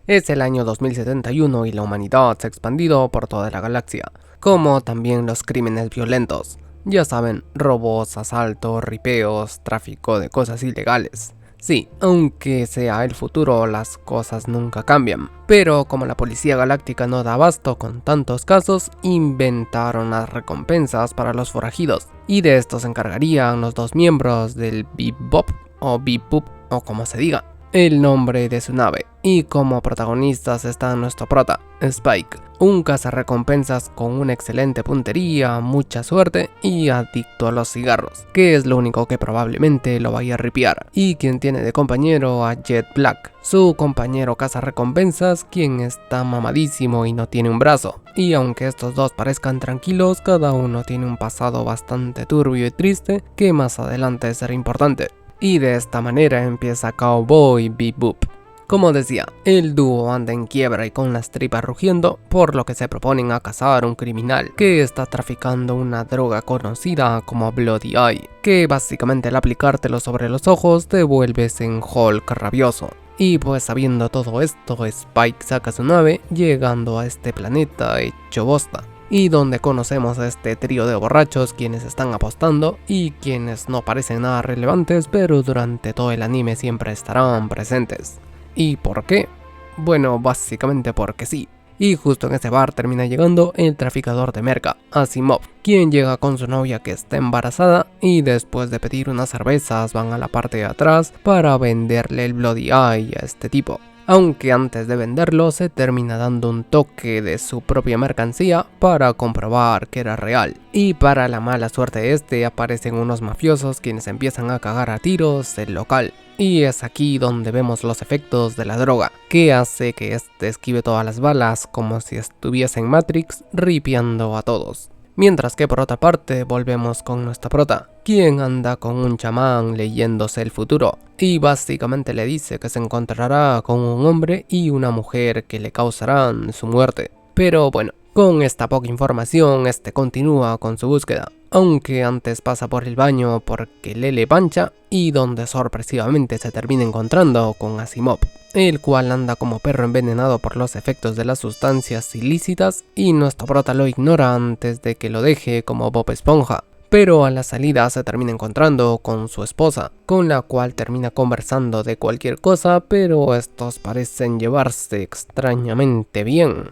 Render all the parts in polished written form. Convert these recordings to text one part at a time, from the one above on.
Es el año 2071 y la humanidad se ha expandido por toda la galaxia, como también los crímenes violentos. Ya saben, robos, asaltos, ripeos, tráfico de cosas ilegales. Sí, aunque sea el futuro, las cosas nunca cambian. Pero como la policía galáctica no da abasto con tantos casos, inventaron las recompensas para los forajidos. Y de esto se encargarían los dos miembros del Bebop o Bebop o como se diga, el nombre de su nave. Y como protagonistas está nuestro prota, Spike, un cazarrecompensas con una excelente puntería, mucha suerte y adicto a los cigarros, que es lo único que probablemente lo vaya a ripiar, y quien tiene de compañero a Jet Black, su compañero cazarrecompensas, quien está mamadísimo y no tiene un brazo. Y aunque estos dos parezcan tranquilos, cada uno tiene un pasado bastante turbio y triste que más adelante será importante. Y de esta manera empieza Cowboy Bebop. Como decía, el dúo anda en quiebra y con las tripas rugiendo, por lo que se proponen a cazar a un criminal que está traficando una droga conocida como Bloody Eye, que básicamente al aplicártelo sobre los ojos te vuelves en Hulk rabioso. Y pues sabiendo todo esto, Spike saca su nave, llegando a este planeta hecho bosta, y donde conocemos a este trío de borrachos quienes están apostando y quienes no parecen nada relevantes, pero durante todo el anime siempre estarán presentes. ¿Y por qué? Bueno, básicamente porque sí. Y justo en ese bar termina llegando el traficador de merca, Asimov, quien llega con su novia que está embarazada y después de pedir unas cervezas van a la parte de atrás para venderle el Bloody Eye a este tipo. Aunque antes de venderlo se termina dando un toque de su propia mercancía para comprobar que era real. Y para la mala suerte de este aparecen unos mafiosos quienes empiezan a cagar a tiros el local. Y es aquí donde vemos los efectos de la droga, que hace que este esquive todas las balas como si estuviese en Matrix, ripiando a todos. Mientras que por otra parte volvemos con nuestra prota, quien anda con un chamán leyéndose el futuro, y básicamente le dice que se encontrará con un hombre y una mujer que le causarán su muerte. Pero bueno, con esta poca información este continúa con su búsqueda, aunque antes pasa por el baño porque Lele pancha y donde sorpresivamente se termina encontrando con Asimov, el cual anda como perro envenenado por los efectos de las sustancias ilícitas y nuestro prota lo ignora antes de que lo deje como Bob Esponja. Pero a la salida se termina encontrando con su esposa, con la cual termina conversando de cualquier cosa, pero estos parecen llevarse extrañamente bien.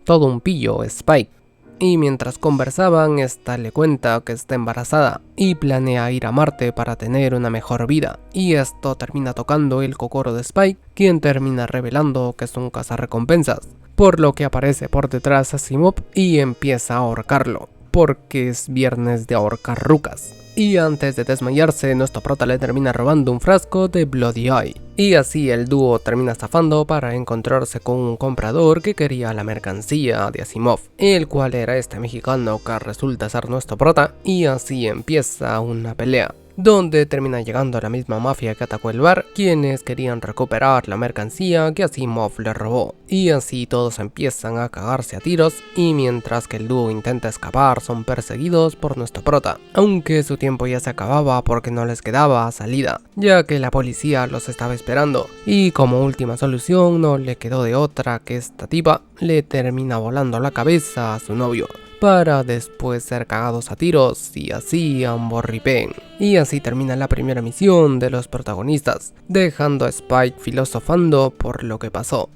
Todo un pillo Spike. Y mientras conversaban, esta le cuenta que está embarazada y planea ir a Marte para tener una mejor vida, y esto termina tocando el cocoro de Spike, quien termina revelando que es un cazarrecompensas, por lo que aparece por detrás Asimov y empieza a ahorcarlo, porque es viernes de ahorcar rucas. Y antes de desmayarse, nuestro prota le termina robando un frasco de Bloody Eye. Y así el dúo termina estafando para encontrarse con un comprador que quería la mercancía de Asimov, el cual era este mexicano que resulta ser nuestro prota, y así empieza una pelea, donde termina llegando la misma mafia que atacó el bar, quienes querían recuperar la mercancía que Asimov le robó. Y así todos empiezan a cagarse a tiros, y mientras que el dúo intenta escapar son perseguidos por nuestro prota, aunque su tiempo ya se acababa porque no les quedaba salida, ya que la policía los estaba esperando, y como última solución no le quedó de otra que esta tipa le termina volando la cabeza a su novio, para después ser cagados a tiros y así ambos ripeen. Y así termina la primera misión de los protagonistas, dejando a Spike filosofando por lo que pasó.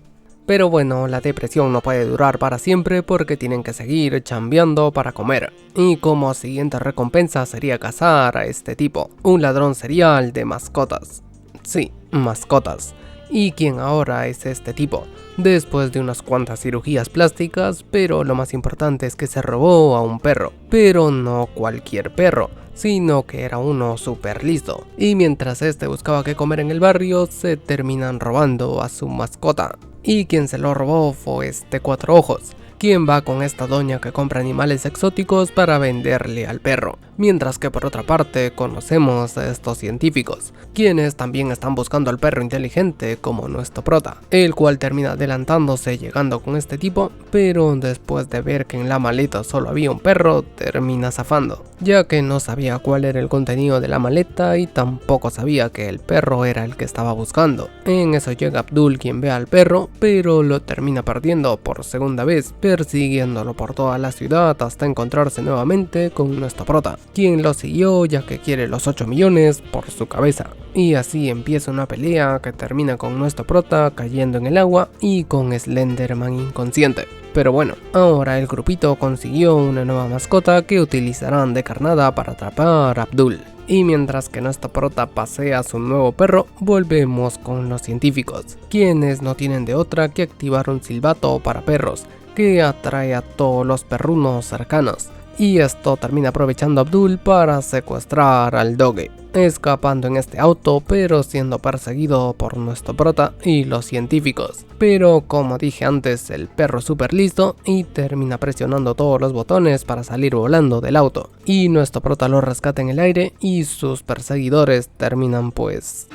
Pero bueno, la depresión no puede durar para siempre porque tienen que seguir chambeando para comer. Y como siguiente recompensa sería cazar a este tipo, un ladrón serial de mascotas. Sí, mascotas. ¿Y quién ahora es este tipo? Después de unas cuantas cirugías plásticas, pero lo más importante es que se robó a un perro. Pero no cualquier perro, sino que era uno súper listo. Y mientras este buscaba qué comer en el barrio, se terminan robando a su mascota. Y quien se lo robó fue este Cuatro Ojos, quien va con esta doña que compra animales exóticos para venderle al perro. Mientras que por otra parte conocemos a estos científicos, quienes también están buscando al perro inteligente como nuestro prota, el cual termina adelantándose llegando con este tipo, pero después de ver que en la maleta solo había un perro, termina zafando, ya que no sabía cuál era el contenido de la maleta y tampoco sabía que el perro era el que estaba buscando. En eso llega Abdul, quien ve al perro, pero lo termina perdiendo por segunda vez, persiguiéndolo por toda la ciudad hasta encontrarse nuevamente con nuestro prota, quien lo siguió ya que quiere los 8 millones por su cabeza. Y así empieza una pelea que termina con nuestro prota cayendo en el agua y con Slenderman inconsciente. Pero bueno, ahora el grupito consiguió una nueva mascota que utilizarán de carnada para atrapar a Abdul. Y mientras que nuestro prota pasea a su nuevo perro, volvemos con los científicos, quienes no tienen de otra que activar un silbato para perros, que atrae a todos los perrunos cercanos. Y esto termina aprovechando a Abdul para secuestrar al Doge, escapando en este auto pero siendo perseguido por nuestro prota y los científicos. Pero como dije antes, el perro es súper listo y termina presionando todos los botones para salir volando del auto. Y nuestro prota lo rescata en el aire y sus perseguidores terminan pues...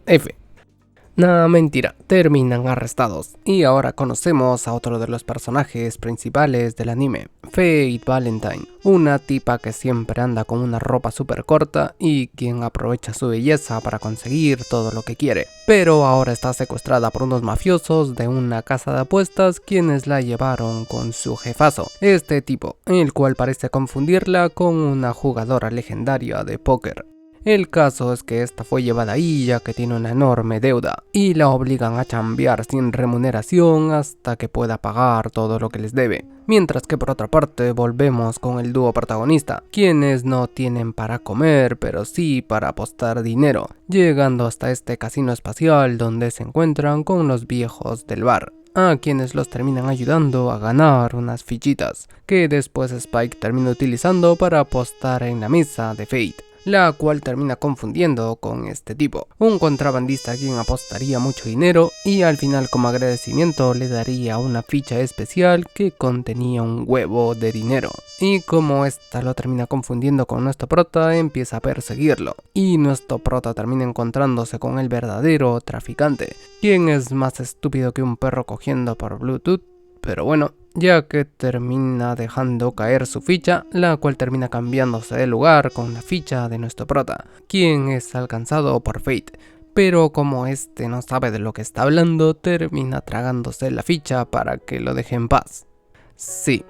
F. Nah, mentira, terminan arrestados. Y ahora conocemos a otro de los personajes principales del anime, Fate Valentine, una tipa que siempre anda con una ropa súper corta y quien aprovecha su belleza para conseguir todo lo que quiere. Pero ahora está secuestrada por unos mafiosos de una casa de apuestas, quienes la llevaron con su jefazo, este tipo, el cual parece confundirla con una jugadora legendaria de póker. El caso es que esta fue llevada ahí ya que tiene una enorme deuda y la obligan a chambear sin remuneración hasta que pueda pagar todo lo que les debe. Mientras que por otra parte volvemos con el dúo protagonista, quienes no tienen para comer pero sí para apostar dinero, llegando hasta este casino espacial donde se encuentran con los viejos del bar, a quienes los terminan ayudando a ganar unas fichitas, que después Spike termina utilizando para apostar en la mesa de Fate, la cual termina confundiendo con este tipo, un contrabandista a quien apostaría mucho dinero y al final como agradecimiento le daría una ficha especial que contenía un huevo de dinero. Y como esta lo termina confundiendo con nuestro prota, empieza a perseguirlo y nuestro prota termina encontrándose con el verdadero traficante, quien es más estúpido que un perro cogiendo por Bluetooth. Pero bueno, ya que termina dejando caer su ficha, la cual termina cambiándose de lugar con la ficha de nuestro prota, quien es alcanzado por Fate. Pero como este no sabe de lo que está hablando, termina tragándose la ficha para que lo deje en paz. Sí.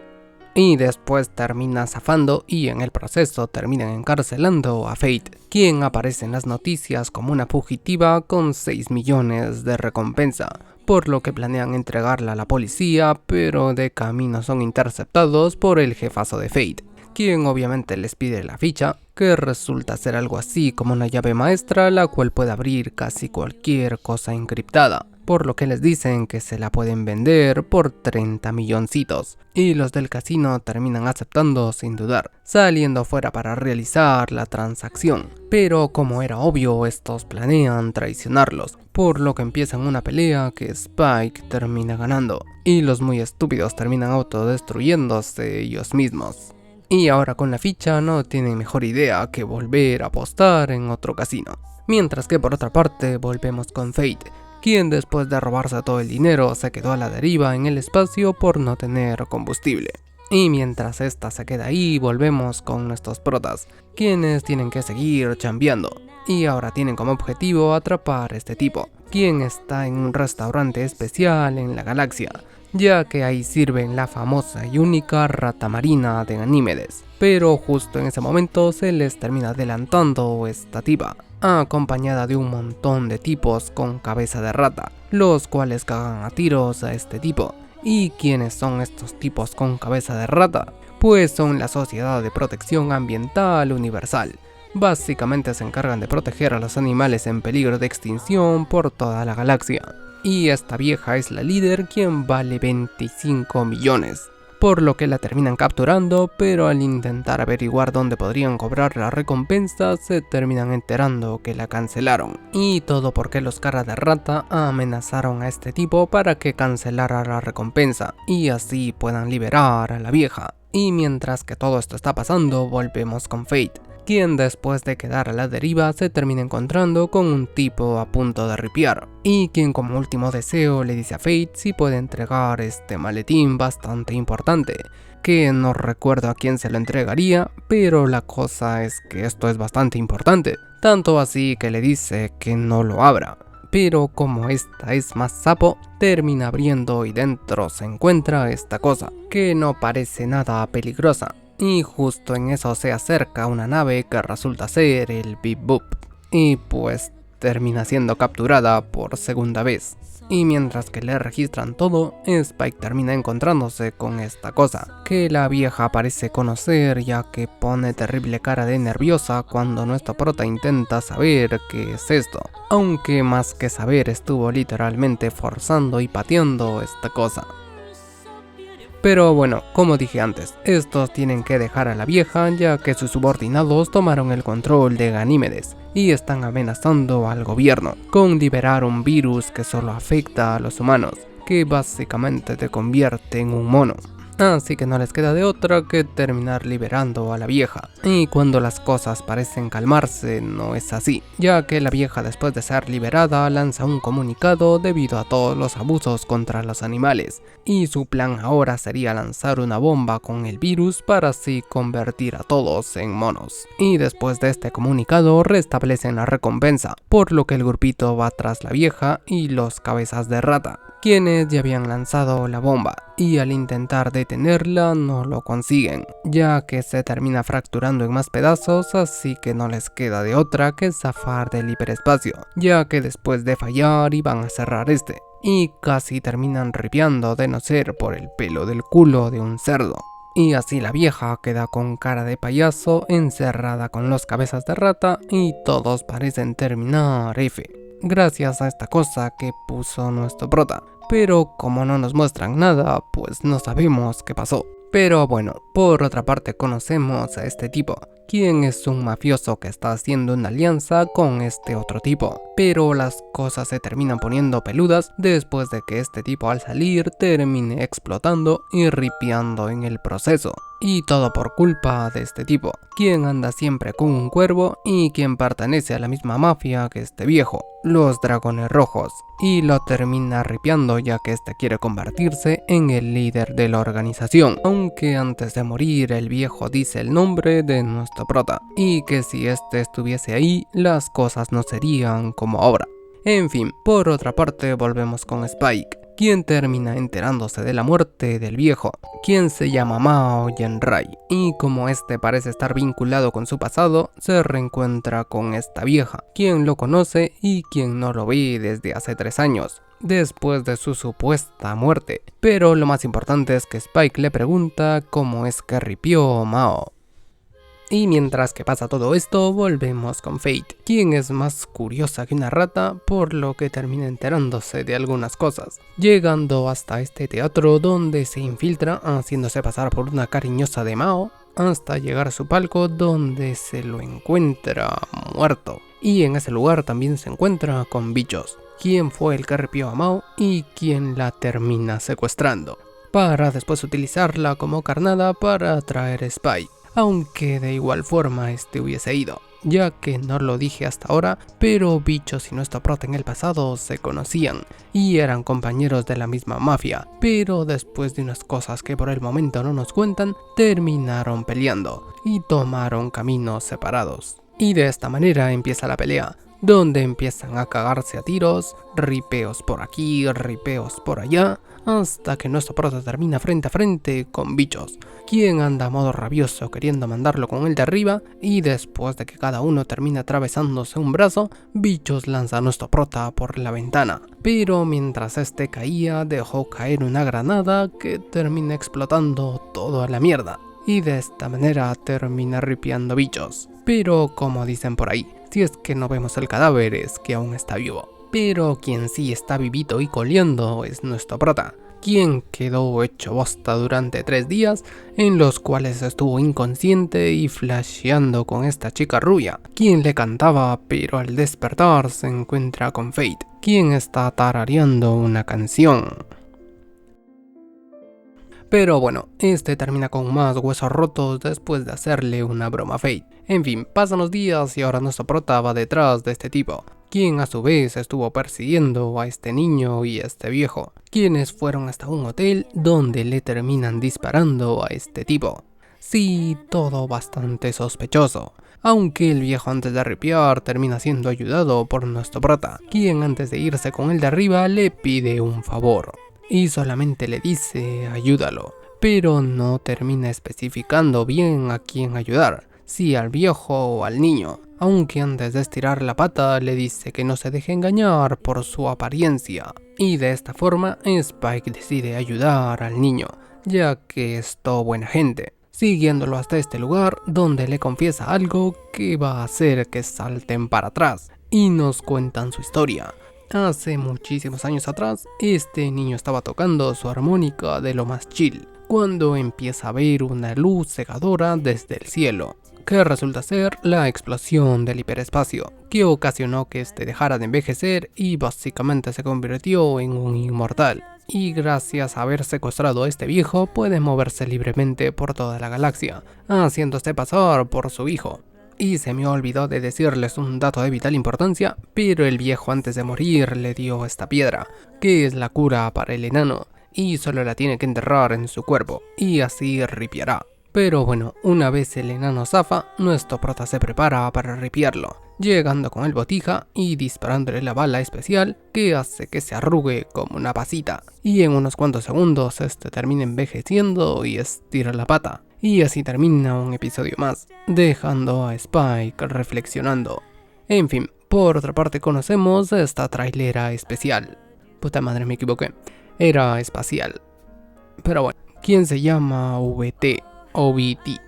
Y después termina zafando y en el proceso terminan encarcelando a Fate, quien aparece en las noticias como una fugitiva con 6 millones de recompensa, por lo que planean entregarla a la policía, pero de camino son interceptados por el jefazo de Fate, quien obviamente les pide la ficha, que resulta ser algo así como una llave maestra la cual puede abrir casi cualquier cosa encriptada, por lo que les dicen que se la pueden vender por 30 milloncitos, y los del casino terminan aceptando sin dudar, saliendo fuera para realizar la transacción. Pero como era obvio, estos planean traicionarlos, por lo que empiezan una pelea que Spike termina ganando, y los muy estúpidos terminan autodestruyéndose ellos mismos. Y ahora con la ficha no tienen mejor idea que volver a apostar en otro casino. Mientras que por otra parte volvemos con Fate, quien después de robarse todo el dinero se quedó a la deriva en el espacio por no tener combustible. Y mientras esta se queda ahí, volvemos con nuestros protas, quienes tienen que seguir chambeando. Y ahora tienen como objetivo atrapar a este tipo, quien está en un restaurante especial en la galaxia, ya que ahí sirven la famosa y única rata marina de Ganímedes. Pero justo en ese momento se les termina adelantando esta tipa, acompañada de un montón de tipos con cabeza de rata, los cuales cagan a tiros a este tipo. ¿Y quiénes son estos tipos con cabeza de rata? Pues son la Sociedad de Protección Ambiental Universal. Básicamente se encargan de proteger a los animales en peligro de extinción por toda la galaxia. Y esta vieja es la líder, quien vale 25 millones. por lo que la terminan capturando, pero al intentar averiguar dónde podrían cobrar la recompensa, se terminan enterando que la cancelaron. Y todo porque los cara de rata amenazaron a este tipo para que cancelara la recompensa, y así puedan liberar a la vieja. Y mientras que todo esto está pasando, volvemos con Fate, quien después de quedar a la deriva se termina encontrando con un tipo a punto de ripiar, y quien como último deseo le dice a Fate si puede entregar este maletín bastante importante, que no recuerdo a quién se lo entregaría, pero la cosa es que esto es bastante importante, tanto así que le dice que no lo abra. Pero como esta es más sapo, termina abriendo y dentro se encuentra esta cosa, que no parece nada peligrosa. Y justo en eso se acerca una nave que resulta ser el Bip Boop, y pues termina siendo capturada por segunda vez. Y mientras que le registran todo, Spike termina encontrándose con esta cosa, que la vieja parece conocer ya que pone terrible cara de nerviosa cuando nuestro prota intenta saber qué es esto, aunque más que saber estuvo literalmente forzando y pateando esta cosa. Pero bueno, como dije antes, estos tienen que dejar a la vieja ya que sus subordinados tomaron el control de Ganímedes y están amenazando al gobierno con liberar un virus que solo afecta a los humanos, que básicamente te convierte en un mono. Así que no les queda de otra que terminar liberando a la vieja. Y cuando las cosas parecen calmarse, no es así, ya que la vieja después de ser liberada lanza un comunicado debido a todos los abusos contra los animales. Y su plan ahora sería lanzar una bomba con el virus para así convertir a todos en monos. Y después de este comunicado restablecen la recompensa, por lo que el grupito va tras la vieja y los cabezas de rata, quienes ya habían lanzado la bomba, y al intentar detenerla no lo consiguen, ya que se termina fracturando en más pedazos, así que no les queda de otra que zafar del hiperespacio, ya que después de fallar iban a cerrar este, y casi terminan ripiando de no ser por el pelo del culo de un cerdo. Y así la vieja queda con cara de payaso encerrada con los cabezas de rata y todos parecen terminar F, gracias a esta cosa que puso nuestro prota. Pero como no nos muestran nada, pues no sabemos qué pasó. Pero bueno, por otra parte conocemos a este tipo, quien es un mafioso que está haciendo una alianza con este otro tipo. Pero las cosas se terminan poniendo peludas después de que este tipo al salir termine explotando y ripiando en el proceso. Y todo por culpa de este tipo, quien anda siempre con un cuervo y quien pertenece a la misma mafia que este viejo, los Dragones Rojos, y lo termina ripiando ya que este quiere convertirse en el líder de la organización, aunque antes de morir el viejo dice el nombre de nuestro prota, y que si este estuviese ahí las cosas no serían como ahora. En fin, por otra parte volvemos con Spike, quien termina enterándose de la muerte del viejo, quien se llama Mao Yenrai, y como este parece estar vinculado con su pasado, se reencuentra con esta vieja, quien lo conoce y quien no lo ve desde hace 3 años, después de su supuesta muerte. Pero lo más importante es que Spike le pregunta cómo es que ripió Mao. Y mientras que pasa todo esto, volvemos con Fate, quien es más curiosa que una rata, por lo que termina enterándose de algunas cosas, llegando hasta este teatro donde se infiltra haciéndose pasar por una cariñosa de Mao, hasta llegar a su palco donde se lo encuentra muerto. Y en ese lugar también se encuentra con Bichos, quien fue el que ripió a Mao y quien la termina secuestrando, para después utilizarla como carnada para atraer a Spike. Aunque de igual forma este hubiese ido, ya que no lo dije hasta ahora, pero Bichos y nuestro prota en el pasado se conocían y eran compañeros de la misma mafia, pero después de unas cosas que por el momento no nos cuentan, terminaron peleando y tomaron caminos separados. Y de esta manera empieza la pelea, donde empiezan a cagarse a tiros, ripeos por aquí, ripeos por allá, hasta que nuestro prota termina frente a frente con Bichos, quien anda a modo rabioso queriendo mandarlo con el de arriba, y después de que cada uno termina atravesándose un brazo, Bichos lanza a nuestro prota por la ventana, pero mientras este caía dejó caer una granada que termina explotando todo a la mierda, y de esta manera termina ripiando Bichos. Pero como dicen por ahí, si es que no vemos el cadáver es que aún está vivo. Pero quien sí está vivito y coleando es nuestro prota, quien quedó hecho bosta durante 3 días, en los cuales estuvo inconsciente y flasheando con esta chica rubia, quien le cantaba, pero al despertar se encuentra con Fate, quien está tarareando una canción. Pero bueno, este termina con más huesos rotos después de hacerle una broma a Fate. En fin, pasan los días y ahora nuestro prota va detrás de este tipo, quien a su vez estuvo persiguiendo a este niño y a este viejo, quienes fueron hasta un hotel donde le terminan disparando a este tipo. Sí, todo bastante sospechoso, aunque el viejo antes de ripear termina siendo ayudado por nuestro prota, quien antes de irse con el de arriba le pide un favor. Y solamente le dice ayúdalo, pero no termina especificando bien a quién ayudar, si al viejo o al niño, aunque antes de estirar la pata le dice que no se deje engañar por su apariencia. Y de esta forma Spike decide ayudar al niño, ya que es todo buena gente, siguiéndolo hasta este lugar donde le confiesa algo que va a hacer que salten para atrás y nos cuentan su historia. Hace muchísimos años atrás, este niño estaba tocando su armónica de lo más chill, cuando empieza a ver una luz cegadora desde el cielo, que resulta ser la explosión del hiperespacio, que ocasionó que este dejara de envejecer y básicamente se convirtió en un inmortal. Y gracias a haber secuestrado a este viejo, puede moverse libremente por toda la galaxia, haciéndose pasar por su hijo. Y se me olvidó de decirles un dato de vital importancia, pero el viejo antes de morir le dio esta piedra, que es la cura para el enano, y solo la tiene que enterrar en su cuerpo, y así ripiará. Pero bueno, una vez el enano zafa, nuestro prota se prepara para ripiarlo, llegando con el botija y disparándole la bala especial que hace que se arrugue como una pasita, y en unos cuantos segundos este termina envejeciendo y estira la pata. Y así termina un episodio más, dejando a Spike reflexionando. En fin, por otra parte conocemos esta trailera especial. Puta madre, me equivoqué. Era espacial. Pero bueno, quien se llama VT o VT,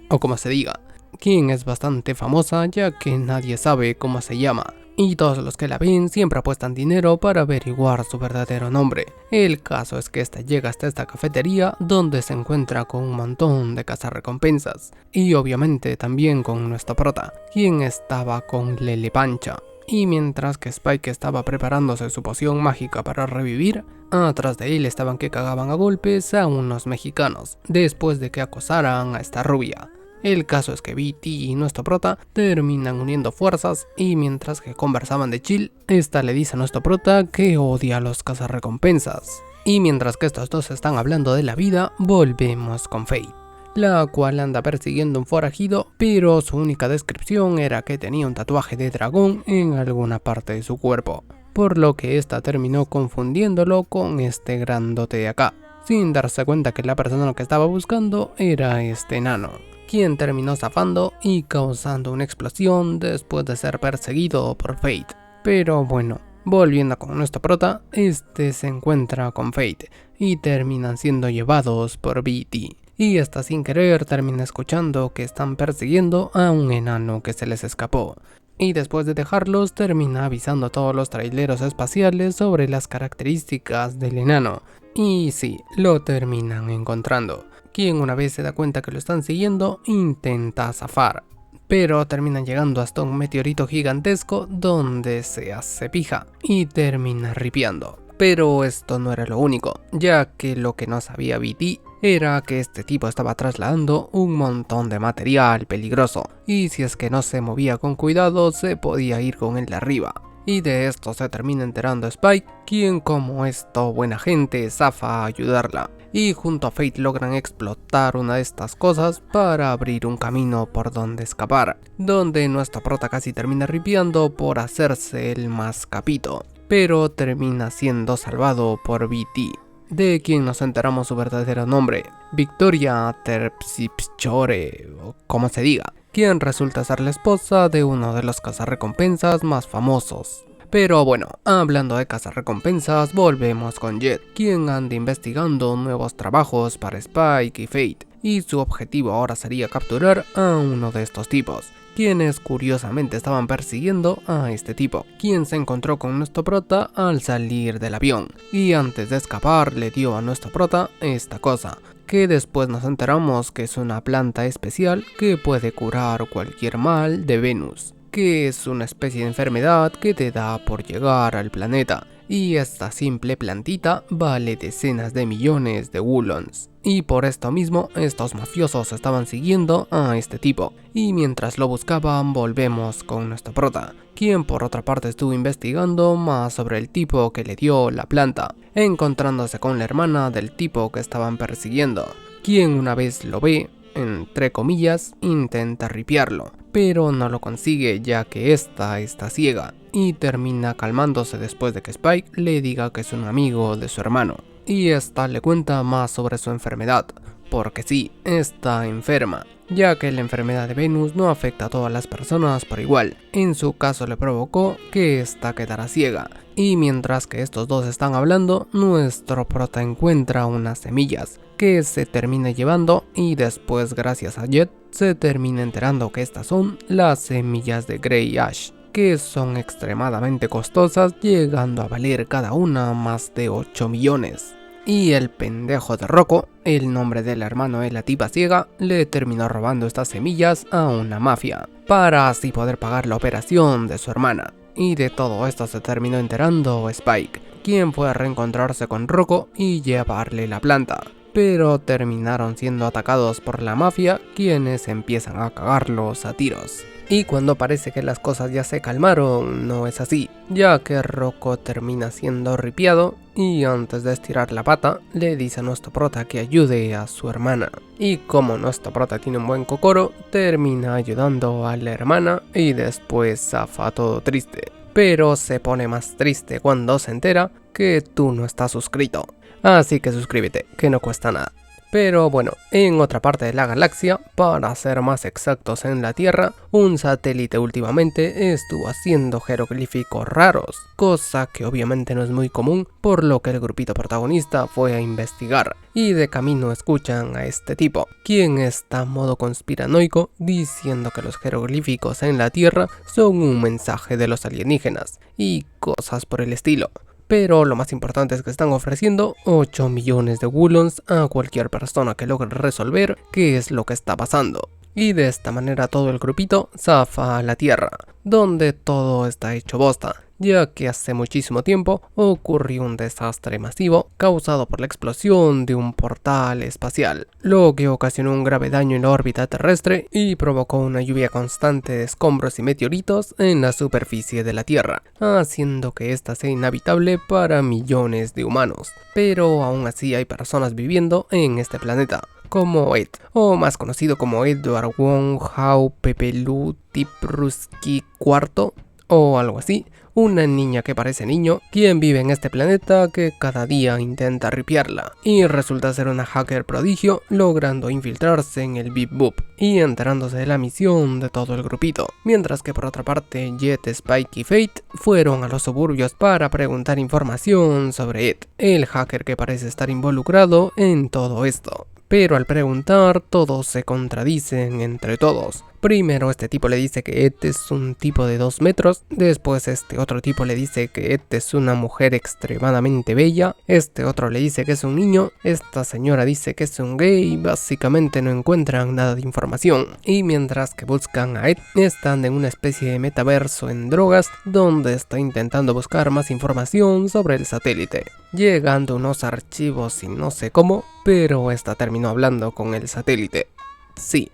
o como se diga, quien es bastante famosa ya que nadie sabe cómo se llama. Y todos los que la ven siempre apuestan dinero para averiguar su verdadero nombre. El caso es que esta llega hasta esta cafetería donde se encuentra con un montón de cazarrecompensas. Y obviamente también con nuestro prota, quien estaba con Lele Pancha. Y mientras que Spike estaba preparándose su poción mágica para revivir, atrás de él estaban que cagaban a golpes a unos mexicanos, después de que acosaran a esta rubia. El caso es que BT y nuestro prota terminan uniendo fuerzas y mientras que conversaban de chill, esta le dice a nuestro prota que odia a los cazarrecompensas. Y mientras que estos dos están hablando de la vida, volvemos con Fate, la cual anda persiguiendo un forajido, pero su única descripción era que tenía un tatuaje de dragón en alguna parte de su cuerpo, por lo que esta terminó confundiéndolo con este grandote de acá, sin darse cuenta que la persona que estaba buscando era este enano, quien terminó zafando y causando una explosión después de ser perseguido por Fate. Pero bueno, volviendo con nuestro prota, este se encuentra con Fate y terminan siendo llevados por BT. Y hasta sin querer termina escuchando que están persiguiendo a un enano que se les escapó. Y después de dejarlos termina avisando a todos los traileros espaciales sobre las características del enano. Y sí, lo terminan encontrando, quien una vez se da cuenta que lo están siguiendo, intenta zafar, pero terminan llegando hasta un meteorito gigantesco donde se hace pija y termina ripiando. Pero esto no era lo único, ya que lo que no sabía BT era que este tipo estaba trasladando un montón de material peligroso, y si es que no se movía con cuidado se podía ir con él de arriba. Y de esto se termina enterando Spike, quien como esto buena gente zafa a ayudarla. Y junto a Fate logran explotar una de estas cosas para abrir un camino por donde escapar, donde nuestro prota casi termina ripiando por hacerse el más capito, pero termina siendo salvado por BT, de quien nos enteramos su verdadero nombre, Victoria Terpsichore, o como se diga, quien resulta ser la esposa de uno de los cazarrecompensas más famosos. Pero bueno, hablando de cazarrecompensas, volvemos con Jet, quien anda investigando nuevos trabajos para Spike y Fate, y su objetivo ahora sería capturar a uno de estos tipos, quienes curiosamente estaban persiguiendo a este tipo, quien se encontró con nuestro prota al salir del avión, y antes de escapar le dio a nuestro prota esta cosa, que después nos enteramos que es una planta especial que puede curar cualquier mal de Venus, que es una especie de enfermedad que te da por llegar al planeta, y esta simple plantita vale decenas de millones de wulons. Y por esto mismo, estos mafiosos estaban siguiendo a este tipo, y mientras lo buscaban volvemos con nuestro prota, quien por otra parte estuvo investigando más sobre el tipo que le dio la planta, encontrándose con la hermana del tipo que estaban persiguiendo, quien una vez lo ve, entre comillas, intenta ripiarlo, pero no lo consigue ya que esta está ciega, y termina calmándose después de que Spike le diga que es un amigo de su hermano, y esta le cuenta más sobre su enfermedad, porque sí, está enferma, ya que la enfermedad de Venus no afecta a todas las personas por igual. En su caso le provocó que esta quedara ciega, y mientras que estos dos están hablando, nuestro prota encuentra unas semillas que se termina llevando, y después gracias a Jet se termina enterando que estas son las semillas de Grey Ash, que son extremadamente costosas, llegando a valer cada una más de 8 millones. Y el pendejo de Rocco, el nombre del hermano de la tipa ciega, le terminó robando estas semillas a una mafia, para así poder pagar la operación de su hermana. Y de todo esto se terminó enterando Spike, quien fue a reencontrarse con Rocco y llevarle la planta, pero terminaron siendo atacados por la mafia, quienes empiezan a cagarlos a tiros. Y cuando parece que las cosas ya se calmaron, no es así, ya que Rocco termina siendo ripiado y antes de estirar la pata le dice a nuestro prota que ayude a su hermana. Y como nuestro prota tiene un buen cocoro, termina ayudando a la hermana y después zafa todo triste. Pero se pone más triste cuando se entera que tú no estás suscrito. Así que suscríbete, que no cuesta nada. Pero bueno, en otra parte de la galaxia, para ser más exactos en la Tierra, un satélite últimamente estuvo haciendo jeroglíficos raros, cosa que obviamente no es muy común, por lo que el grupito protagonista fue a investigar, y de camino escuchan a este tipo, quien está en modo conspiranoico diciendo que los jeroglíficos en la Tierra son un mensaje de los alienígenas, y cosas por el estilo. Pero lo más importante es que están ofreciendo 8 millones de wulons a cualquier persona que logre resolver qué es lo que está pasando. Y de esta manera todo el grupito zafa a la Tierra, donde todo está hecho bosta, ya que hace muchísimo tiempo ocurrió un desastre masivo causado por la explosión de un portal espacial, lo que ocasionó un grave daño en la órbita terrestre y provocó una lluvia constante de escombros y meteoritos en la superficie de la Tierra, haciendo que ésta sea inhabitable para millones de humanos. Pero aún así hay personas viviendo en este planeta, como Ed, o más conocido como Edward Wong Hao Pepelu Tipruski IV, o algo así, una niña que parece niño, quien vive en este planeta que cada día intenta ripiarla, y resulta ser una hacker prodigio, logrando infiltrarse en el Bip Boop, y enterándose de la misión de todo el grupito, mientras que por otra parte Jet, Spike y Fate fueron a los suburbios para preguntar información sobre Ed, el hacker que parece estar involucrado en todo esto. Pero al preguntar, todos se contradicen entre todos. Primero este tipo le dice que Ed es un tipo de 2 metros, después este otro tipo le dice que Ed es una mujer extremadamente bella, este otro le dice que es un niño, esta señora dice que es un gay, básicamente no encuentran nada de información. Y mientras que buscan a Ed, están en una especie de metaverso en drogas, donde está intentando buscar más información sobre el satélite, llegando a unos archivos y no sé cómo, pero esta terminó hablando con el satélite. Sí,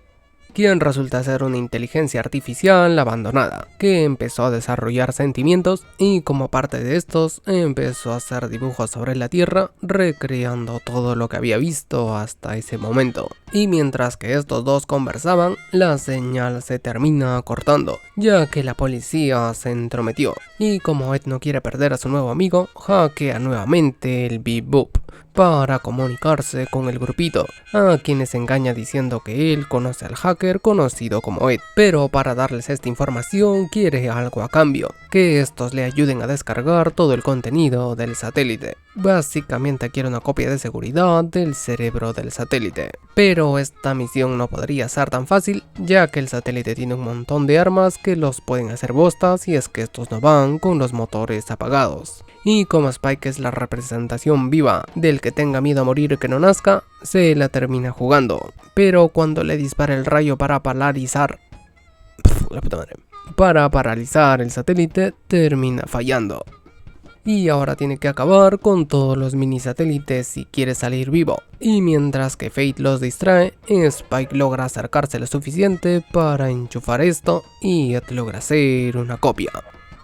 quien resulta ser una inteligencia artificial abandonada, que empezó a desarrollar sentimientos y como parte de estos empezó a hacer dibujos sobre la Tierra, recreando todo lo que había visto hasta ese momento. Y mientras que estos dos conversaban, la señal se termina cortando, ya que la policía se entrometió, y como Ed no quiere perder a su nuevo amigo, hackea nuevamente el Bip Boop, para comunicarse con el grupito, a quienes engaña diciendo que él conoce al hacker conocido como Ed, pero para darles esta información quiere algo a cambio, que estos le ayuden a descargar todo el contenido del satélite. Básicamente quiere una copia de seguridad del cerebro del satélite, pero esta misión no podría ser tan fácil, ya que el satélite tiene un montón de armas que los pueden hacer bosta si es que estos no van con los motores apagados. Y como Spike es la representación viva del que tenga miedo a morir que no nazca, se la termina jugando, pero cuando le dispara el rayo para paralizar el satélite, termina fallando. Y ahora tiene que acabar con todos los mini satélites si quiere salir vivo. Y mientras que Fate los distrae, Spike logra acercarse lo suficiente para enchufar esto y Ed logra hacer una copia.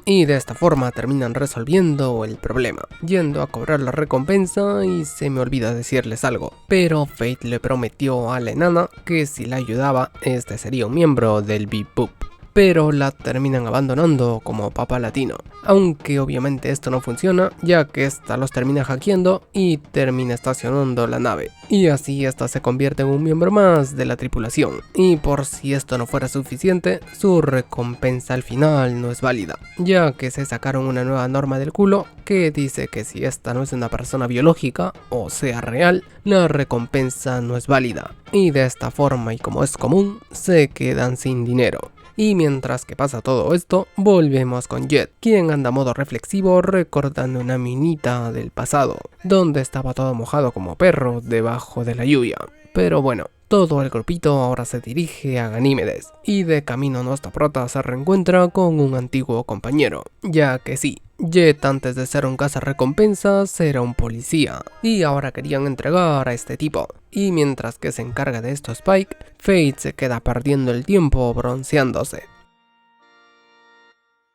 Y de esta forma terminan resolviendo el problema, yendo a cobrar la recompensa y se me olvida decirles algo. Pero Fate le prometió a la enana que si la ayudaba, este sería un miembro del Beep Boop. Pero la terminan abandonando como papa latino, aunque obviamente esto no funciona, ya que esta los termina hackeando y termina estacionando la nave, y así esta se convierte en un miembro más de la tripulación, y por si esto no fuera suficiente, su recompensa al final no es válida, ya que se sacaron una nueva norma del culo que dice que si esta no es una persona biológica, o sea real, la recompensa no es válida, y de esta forma y como es común, se quedan sin dinero. Y mientras que pasa todo esto, volvemos con Jet, quien anda a modo reflexivo recordando una minita del pasado, donde estaba todo mojado como perro debajo de la lluvia. Pero bueno, todo el grupito ahora se dirige a Ganímedes, y de camino nuestra prota se reencuentra con un antiguo compañero, ya que sí, Jet antes de ser un cazarrecompensas era un policía, y ahora querían entregar a este tipo. Y mientras que se encarga de esto Spike, Fate se queda perdiendo el tiempo bronceándose.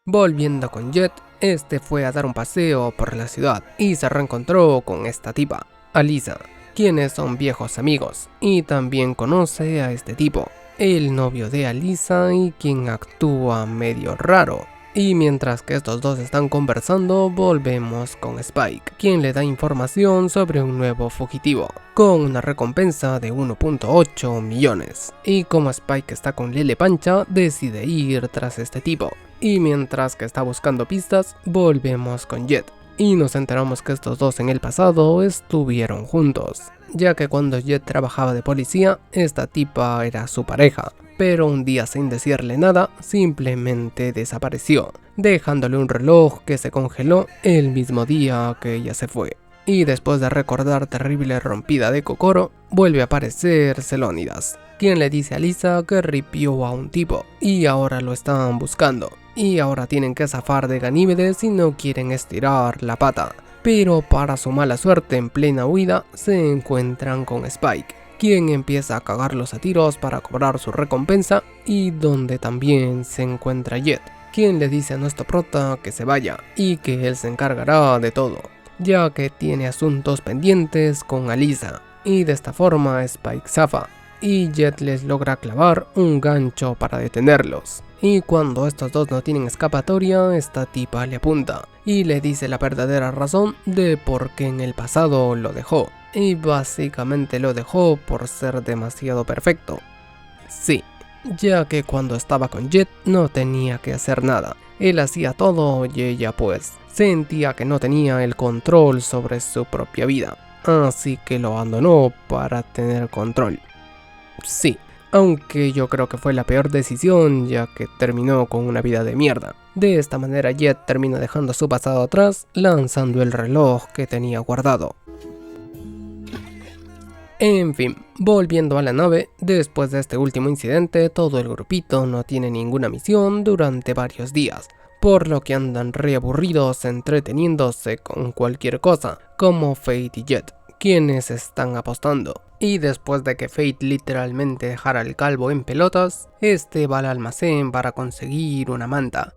Volviendo con Jet, este fue a dar un paseo por la ciudad y se reencontró con esta tipa, Alisa, quienes son viejos amigos, y también conoce a este tipo, el novio de Alisa y quien actúa medio raro. Y mientras que estos dos están conversando, volvemos con Spike, quien le da información sobre un nuevo fugitivo, con una recompensa de 1.8 millones. Y como Spike está con Lele Pancha, decide ir tras este tipo. Y mientras que está buscando pistas, volvemos con Jet. Y nos enteramos que estos dos en el pasado estuvieron juntos, ya que cuando Jet trabajaba de policía, esta tipa era su pareja. Pero un día sin decirle nada, simplemente desapareció, dejándole un reloj que se congeló el mismo día que ella se fue. Y después de recordar terrible rompida de Kokoro, vuelve a aparecer Celónidas, quien le dice a Lisa que ripió a un tipo, y ahora lo están buscando. Y ahora tienen que zafar de Ganímedes y no quieren estirar la pata. Pero para su mala suerte, en plena huida, se encuentran con Spike, quien empieza a cagarlos a tiros para cobrar su recompensa, y donde también se encuentra Jet, quien le dice a nuestro prota que se vaya y que él se encargará de todo, ya que tiene asuntos pendientes con Alisa, y de esta forma Spike zafa, y Jet les logra clavar un gancho para detenerlos. Y cuando estos dos no tienen escapatoria, esta tipa le apunta y le dice la verdadera razón de por qué en el pasado lo dejó. Y básicamente lo dejó por ser demasiado perfecto. Sí, ya que cuando estaba con Jet no tenía que hacer nada. Él hacía todo y ella pues sentía que no tenía el control sobre su propia vida. Así que lo abandonó para tener control. Sí, aunque yo creo que fue la peor decisión, ya que terminó con una vida de mierda. De esta manera Jet termina dejando su pasado atrás, lanzando el reloj que tenía guardado. En fin, volviendo a la nave, después de este último incidente, todo el grupito no tiene ninguna misión durante varios días, por lo que andan re aburridos entreteniéndose con cualquier cosa, como Fate y Jet, quienes están apostando. Y después de que Fate literalmente dejara al calvo en pelotas, este va al almacén para conseguir una manta,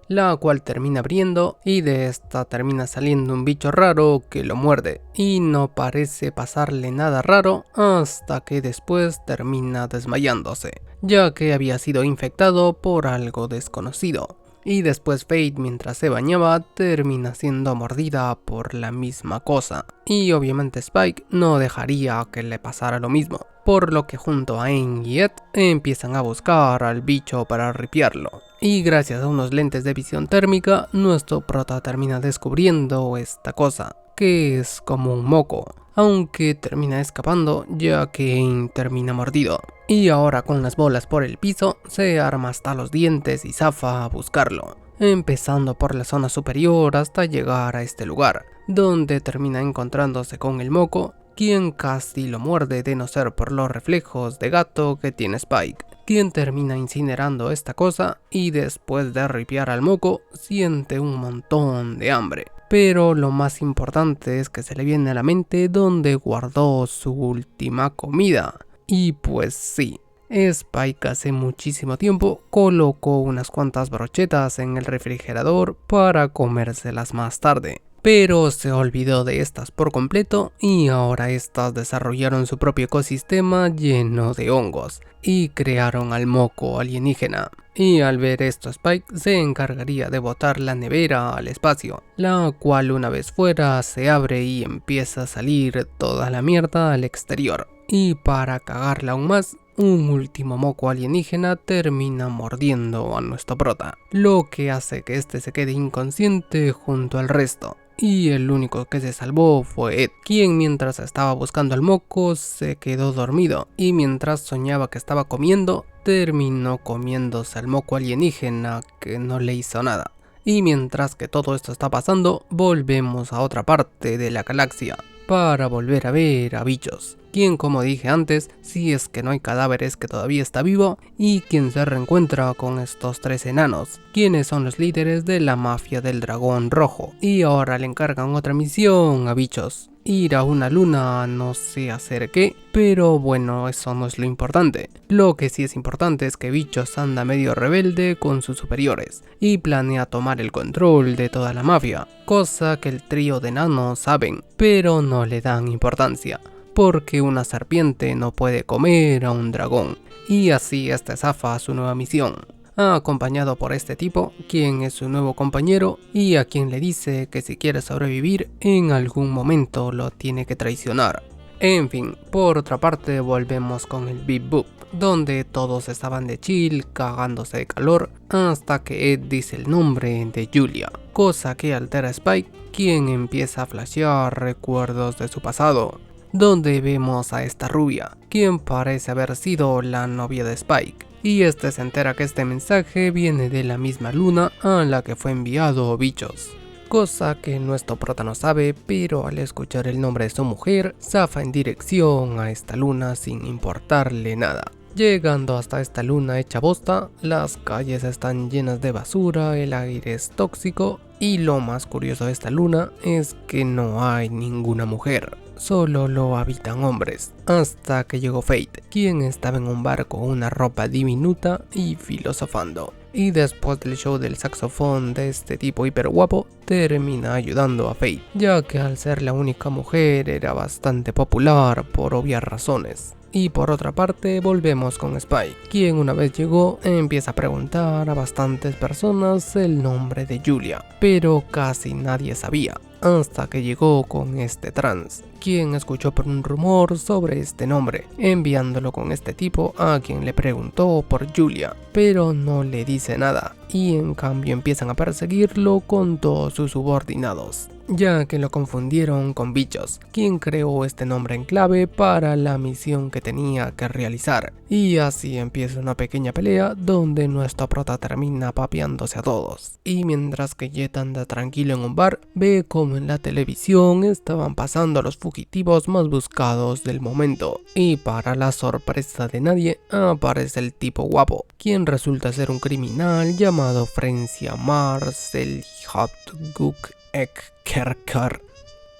la cual termina abriendo y de esta termina saliendo un bicho raro que lo muerde, y no parece pasarle nada raro hasta que después termina desmayándose, ya que había sido infectado por algo desconocido. Y después Fate, mientras se bañaba, termina siendo mordida por la misma cosa. Y obviamente Spike no dejaría que le pasara lo mismo, por lo que junto a Aang y Ed empiezan a buscar al bicho para ripiarlo. Y gracias a unos lentes de visión térmica, nuestro prota termina descubriendo esta cosa, que es como un moco, aunque termina escapando ya que Aang termina mordido. Y ahora con las bolas por el piso, se arma hasta los dientes y zafa a buscarlo, empezando por la zona superior hasta llegar a este lugar, donde termina encontrándose con el moco, quien casi lo muerde de no ser por los reflejos de gato que tiene Spike, quien termina incinerando esta cosa y después de ripiar al moco, siente un montón de hambre. Pero lo más importante es que se le viene a la mente donde guardó su última comida. Y pues sí, Spike hace muchísimo tiempo colocó unas cuantas brochetas en el refrigerador para comérselas más tarde, pero se olvidó de estas por completo y ahora estas desarrollaron su propio ecosistema lleno de hongos y crearon al moco alienígena. Y al ver esto, Spike se encargaría de botar la nevera al espacio, la cual una vez fuera se abre y empieza a salir toda la mierda al exterior. Y para cagarla aún más, un último moco alienígena termina mordiendo a nuestro prota, lo que hace que este se quede inconsciente junto al resto. Y el único que se salvó fue Ed, quien mientras estaba buscando al moco se quedó dormido y mientras soñaba que estaba comiendo, terminó comiéndose al moco alienígena que no le hizo nada. Y mientras que todo esto está pasando, volvemos a otra parte de la galaxia para volver a ver a Bichos, quien, como dije antes, si es que no hay cadáveres, que todavía está vivo, y quien se reencuentra con estos tres enanos, quienes son los líderes de la mafia del dragón rojo, y ahora le encargan otra misión a Bichos: ir a una luna, no sé hacer qué, pero bueno, eso no es lo importante. Lo que sí es importante es que Bichos anda medio rebelde con sus superiores y planea tomar el control de toda la mafia, cosa que el trío de enanos saben, pero no le dan importancia, porque una serpiente no puede comer a un dragón, y así este zafa a su nueva misión, acompañado por este tipo, quien es su nuevo compañero y a quien le dice que si quiere sobrevivir, en algún momento lo tiene que traicionar. En fin, por otra parte volvemos con el Bip Boop, donde todos estaban de chill, cagándose de calor, hasta que Ed dice el nombre de Julia, cosa que altera a Spike, quien empieza a flashear recuerdos de su pasado, donde vemos a esta rubia, quien parece haber sido la novia de Spike, y este se entera que este mensaje viene de la misma luna a la que fue enviado Bichos, cosa que nuestro prota no sabe, pero al escuchar el nombre de su mujer, zafa en dirección a esta luna sin importarle nada. Llegando hasta esta luna hecha bosta, las calles están llenas de basura, el aire es tóxico y lo más curioso de esta luna es que no hay ninguna mujer, solo lo habitan hombres, hasta que llegó Fate, quien estaba en un bar con una ropa diminuta y filosofando. Y después del show del saxofón de este tipo hiper guapo, termina ayudando a Fate, ya que al ser la única mujer era bastante popular por obvias razones. Y por otra parte volvemos con Spike, quien una vez llegó empieza a preguntar a bastantes personas el nombre de Julia, pero casi nadie sabía, hasta que llegó con este trans, quien escuchó por un rumor sobre este nombre, enviándolo con este tipo a quien le preguntó por Julia, pero no le dice nada, y en cambio empiezan a perseguirlo con todos sus subordinados, ya que lo confundieron con Bichos, quien creó este nombre en clave para la misión que tenía que realizar. Y así empieza una pequeña pelea donde nuestro prota termina papeándose a todos. Y mientras que Jet anda tranquilo en un bar, ve como en la televisión estaban pasando a los fugitivos más buscados del momento. Y para la sorpresa de nadie, aparece el tipo guapo, quien resulta ser un criminal llamado Francia Marcel Hotguk Ekkerker.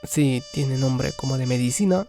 Sí, tiene nombre como de medicina.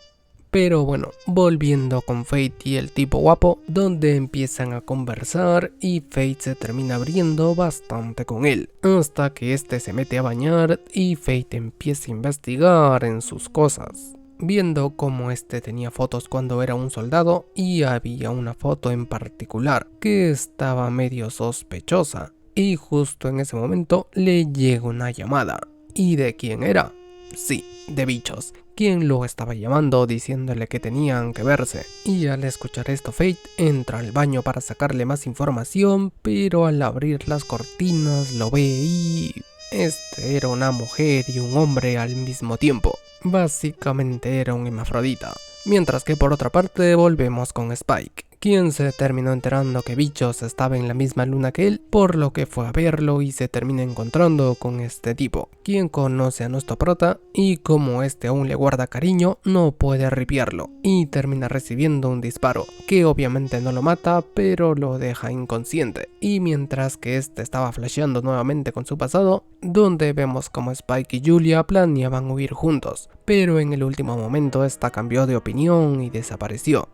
Pero bueno, volviendo con Fate y el tipo guapo, donde empiezan a conversar y Fate se termina abriendo bastante con él, hasta que este se mete a bañar y Fate empieza a investigar en sus cosas, viendo cómo este tenía fotos cuando era un soldado y había una foto en particular que estaba medio sospechosa. y justo en ese momento le llega una llamada. ¿Y de quién era? Sí, de Bichos, quien lo estaba llamando diciéndole que tenían que verse. Y al escuchar esto, Fate entra al baño para sacarle más información, pero al abrir las cortinas lo ve y... este era una mujer y un hombre al mismo tiempo. Básicamente era un hermafrodita. Mientras que por otra parte volvemos con Spike, quien se terminó enterando que Bichos estaba en la misma luna que él, por lo que fue a verlo y se termina encontrando con este tipo, quien conoce a nuestro prota y como este aún le guarda cariño, no puede ripiarlo y termina recibiendo un disparo, que obviamente no lo mata, pero lo deja inconsciente. Y mientras que este estaba flasheando nuevamente con su pasado, donde vemos como Spike y Julia planeaban huir juntos, pero en el último momento esta cambió de opinión y desapareció.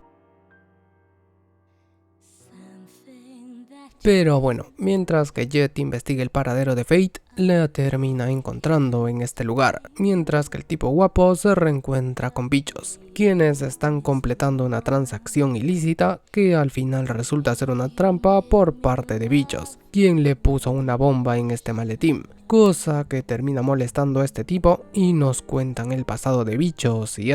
Pero bueno, mientras que Jet investiga el paradero de Fate, la termina encontrando en este lugar, mientras que el tipo guapo se reencuentra con Bichos, quienes están completando una transacción ilícita que al final resulta ser una trampa por parte de Bichos, quien le puso una bomba en este maletín, cosa que termina molestando a este tipo y nos cuentan el pasado de Bichos y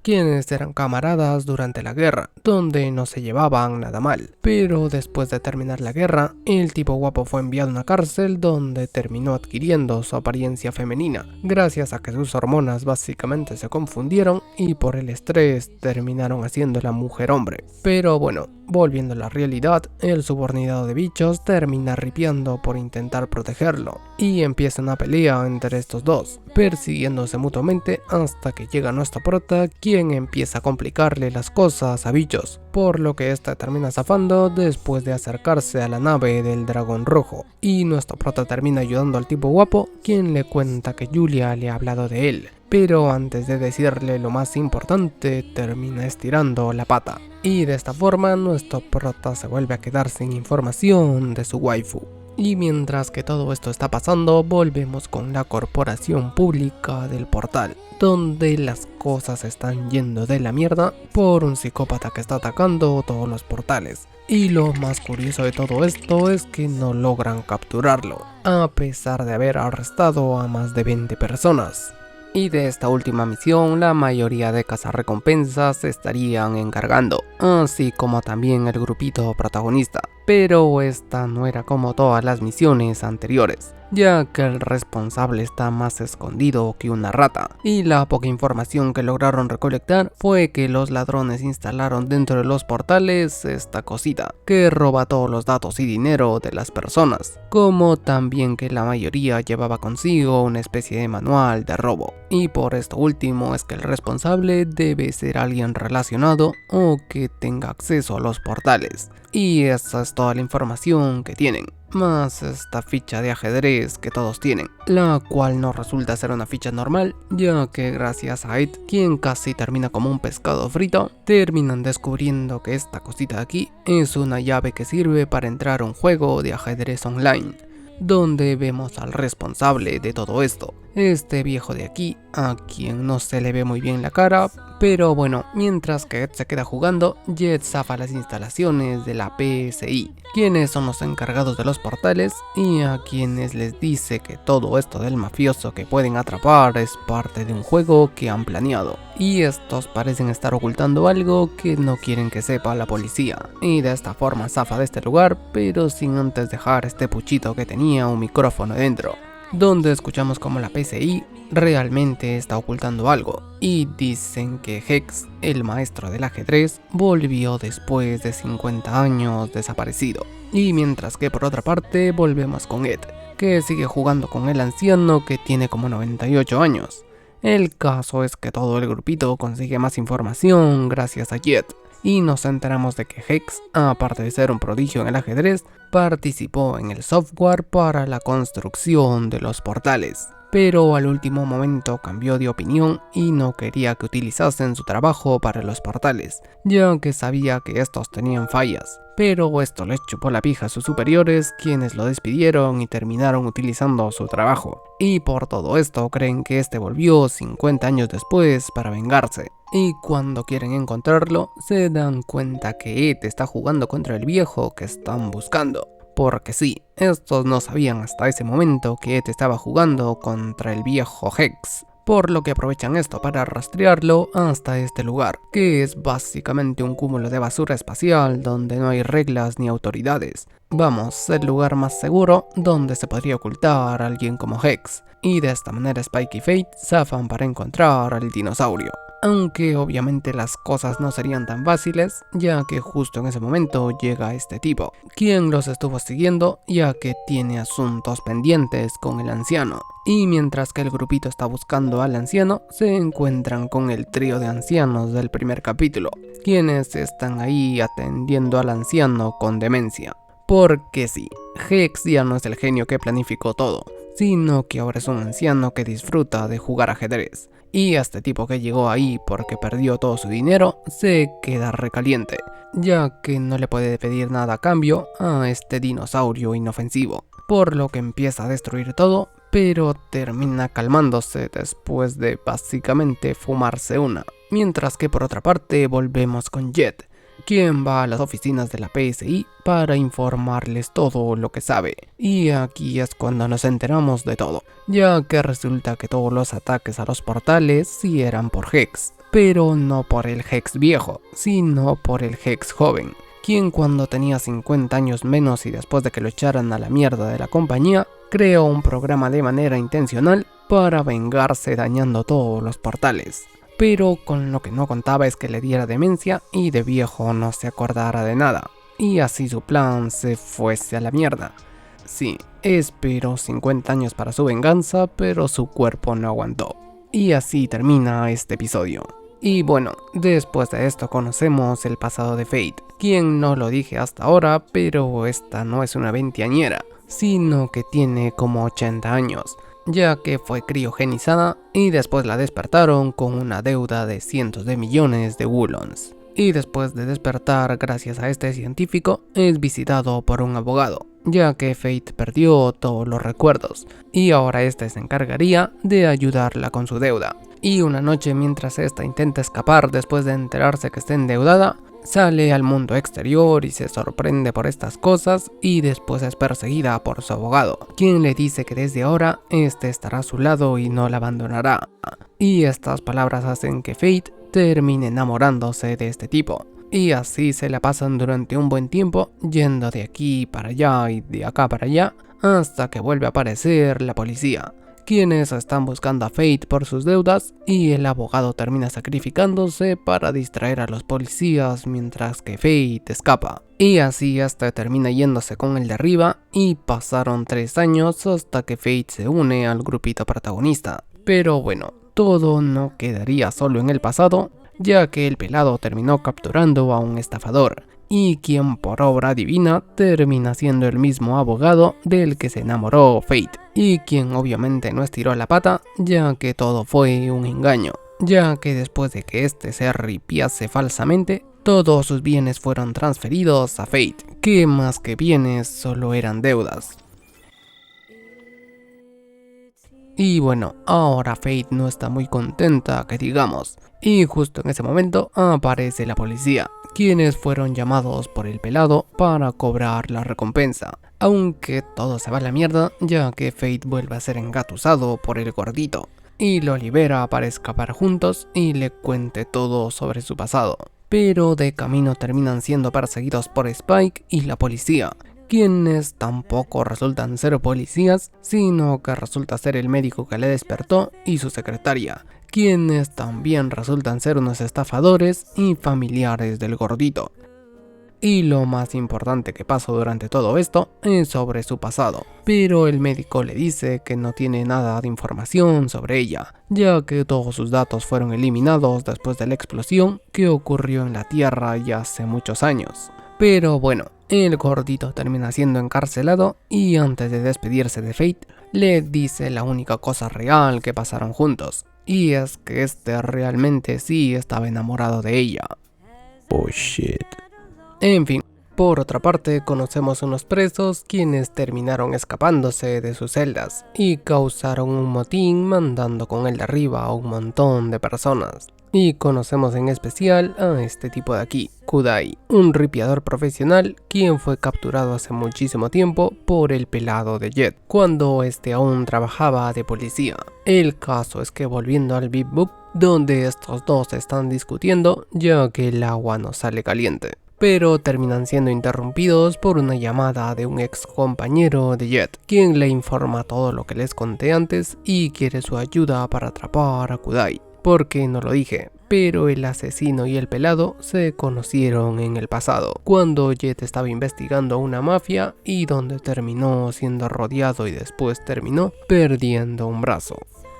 quienes eran camaradas durante la guerra, donde no se llevaban nada mal. Pero después de terminar la guerra, el tipo guapo fue enviado a una cárcel donde terminó adquiriendo su apariencia femenina, gracias a que sus hormonas básicamente se confundieron y por el estrés terminaron haciéndola mujer hombre. Pero bueno, volviendo a la realidad, el subordinado de Bichos termina ripiando por intentar protegerlo, y empieza una pelea entre estos dos, persiguiéndose mutuamente hasta que llega nuestro prota, quien empieza a complicarle las cosas a Bichos, por lo que este termina zafando después de acercarse a la nave del dragón rojo, y nuestro prota termina ayudando al tipo guapo, quien le cuenta que Julia le ha hablado de él. Pero antes de decirle lo más importante, termina estirando la pata. Y de esta forma, nuestro prota se vuelve a quedar sin información de su waifu. Y mientras que todo esto está pasando, volvemos con la corporación pública del portal, donde las cosas están yendo de la mierda por un psicópata que está atacando todos los portales. Y lo más curioso de todo esto es que no logran capturarlo, a pesar de haber arrestado a más de 20 personas. Y de esta última misión la mayoría de cazarrecompensas se estarían encargando, así como también el grupito protagonista. Pero esta no era como todas las misiones anteriores, ya que el responsable está más escondido que una rata, y la poca información que lograron recolectar fue que los ladrones instalaron dentro de los portales esta cosita, que roba todos los datos y dinero de las personas, como también que la mayoría llevaba consigo una especie de manual de robo, y por esto último es que el responsable debe ser alguien relacionado o que tenga acceso a los portales. Y esa es toda la información que tienen, más esta ficha de ajedrez que todos tienen, la cual no resulta ser una ficha normal, ya que gracias a Ed, quien casi termina como un pescado frito, terminan descubriendo que esta cosita de aquí es una llave que sirve para entrar a un juego de ajedrez online, donde vemos al responsable de todo esto, este viejo de aquí, a quien no se le ve muy bien la cara, pero bueno, mientras que Ed se queda jugando, Jet zafa las instalaciones de la PSI, quienes son los encargados de los portales y a quienes les dice que todo esto del mafioso que pueden atrapar es parte de un juego que han planeado, y estos parecen estar ocultando algo que no quieren que sepa la policía, y de esta forma zafa de este lugar, pero sin antes dejar este puchito que tenía un micrófono dentro, donde escuchamos como la PSI realmente está ocultando algo, y dicen que Hex, el maestro del ajedrez, volvió después de 50 años desaparecido. Y mientras que por otra parte volvemos con Ed, que sigue jugando con el anciano que tiene como 98 años. El caso es que todo el grupito consigue más información gracias a Jet, y nos enteramos de que Hex, aparte de ser un prodigio en el ajedrez, participó en el software para la construcción de los portales, pero al último momento cambió de opinión y no quería que utilizasen su trabajo para los portales, ya que sabía que estos tenían fallas. Pero esto les chupó la pija a sus superiores, quienes lo despidieron y terminaron utilizando su trabajo. Y por todo esto creen que este volvió 50 años después para vengarse. Y cuando quieren encontrarlo, se dan cuenta que Ed está jugando contra el viejo que están buscando, porque sí, estos no sabían hasta ese momento que Ed estaba jugando contra el viejo Hex, por lo que aprovechan esto para rastrearlo hasta este lugar, que es básicamente un cúmulo de basura espacial donde no hay reglas ni autoridades. Vamos, el lugar más seguro donde se podría ocultar a alguien como Hex, y de esta manera Spike y Fate zafan para encontrar al dinosaurio. Aunque obviamente las cosas no serían tan fáciles, ya que justo en ese momento llega este tipo, quien los estuvo siguiendo ya que tiene asuntos pendientes con el anciano. Y mientras que el grupito está buscando al anciano, se encuentran con el trío de ancianos del primer capítulo, quienes están ahí atendiendo al anciano con demencia. Porque sí, Hex ya no es el genio que planificó todo, sino que ahora es un anciano que disfruta de jugar ajedrez. Y a este tipo que llegó ahí porque perdió todo su dinero, se queda recaliente, ya que no le puede pedir nada a cambio a este dinosaurio inofensivo, por lo que empieza a destruir todo, pero termina calmándose después de básicamente fumarse una. Mientras que por otra parte volvemos con Jet, quien va a las oficinas de la PSI para informarles todo lo que sabe. Y aquí es cuando nos enteramos de todo, ya que resulta que todos los ataques a los portales sí eran por Hex, pero no por el Hex viejo, sino por el Hex joven, quien cuando tenía 50 años menos y después de que lo echaran a la mierda de la compañía, creó un programa de manera intencional para vengarse dañando todos los portales. Pero con lo que no contaba es que le diera demencia y de viejo no se acordara de nada, y así su plan se fuese a la mierda. Sí, esperó 50 años para su venganza, pero su cuerpo no aguantó. Y así termina este episodio. Y bueno, después de esto conocemos el pasado de Fate, quien no lo dije hasta ahora, pero esta no es una veinteañera, sino que tiene como 80 años. Ya que fue criogenizada y después la despertaron con una deuda de cientos de millones de wulons. Y después de despertar gracias a este científico, es visitado por un abogado, ya que Fate perdió todos los recuerdos, y ahora este se encargaría de ayudarla con su deuda. Y una noche mientras esta intenta escapar después de enterarse que está endeudada, sale al mundo exterior y se sorprende por estas cosas y después es perseguida por su abogado, quien le dice que desde ahora este estará a su lado y no la abandonará. Y estas palabras hacen que Fate termine enamorándose de este tipo. Y así se la pasan durante un buen tiempo yendo de aquí para allá y de acá para allá hasta que vuelve a aparecer la policía, quienes están buscando a Fate por sus deudas y el abogado termina sacrificándose para distraer a los policías mientras que Fate escapa. Y así hasta termina yéndose con el de arriba y pasaron 3 años hasta que Fate se une al grupito protagonista. Pero bueno, todo no quedaría solo en el pasado, ya que el pelado terminó capturando a un estafador, y quien por obra divina termina siendo el mismo abogado del que se enamoró Fate, y quien obviamente no estiró la pata, ya que todo fue un engaño, ya que después de que este se ripiase falsamente, todos sus bienes fueron transferidos a Fate, que más que bienes solo eran deudas. Y bueno, ahora Fate no está muy contenta que digamos, y justo en ese momento aparece la policía, quienes fueron llamados por el pelado para cobrar la recompensa. Aunque todo se va a la mierda, ya que Fate vuelve a ser engatusado por el gordito, y lo libera para escapar juntos y le cuente todo sobre su pasado. Pero de camino terminan siendo perseguidos por Spike y la policía, quienes tampoco resultan ser policías, sino que resulta ser el médico que le despertó y su secretaria, quienes también resultan ser unos estafadores y familiares del gordito. Y lo más importante que pasó durante todo esto es sobre su pasado, pero el médico le dice que no tiene nada de información sobre ella, ya que todos sus datos fueron eliminados después de la explosión que ocurrió en la Tierra ya hace muchos años. Pero bueno, el gordito termina siendo encarcelado y antes de despedirse de Fate, le dice la única cosa real que pasaron juntos, y es que este realmente sí estaba enamorado de ella. Oh shit. En fin, por otra parte conocemos unos presos quienes terminaron escapándose de sus celdas y causaron un motín mandando con el de arriba a un montón de personas. y conocemos en especial a este tipo de aquí, Kudai, un ripiador profesional quien fue capturado hace muchísimo tiempo por el pelado de Jet, cuando este aún trabajaba de policía. El caso es que volviendo al Bip Boop, donde estos dos están discutiendo ya que el agua no sale caliente, pero terminan siendo interrumpidos por una llamada de un ex compañero de Jet, quien le informa todo lo que les conté antes y quiere su ayuda para atrapar a Kudai. Porque no lo dije, pero el asesino y el pelado se conocieron en el pasado, cuando Jet estaba investigando una mafia y donde terminó siendo rodeado y después terminó perdiendo un brazo.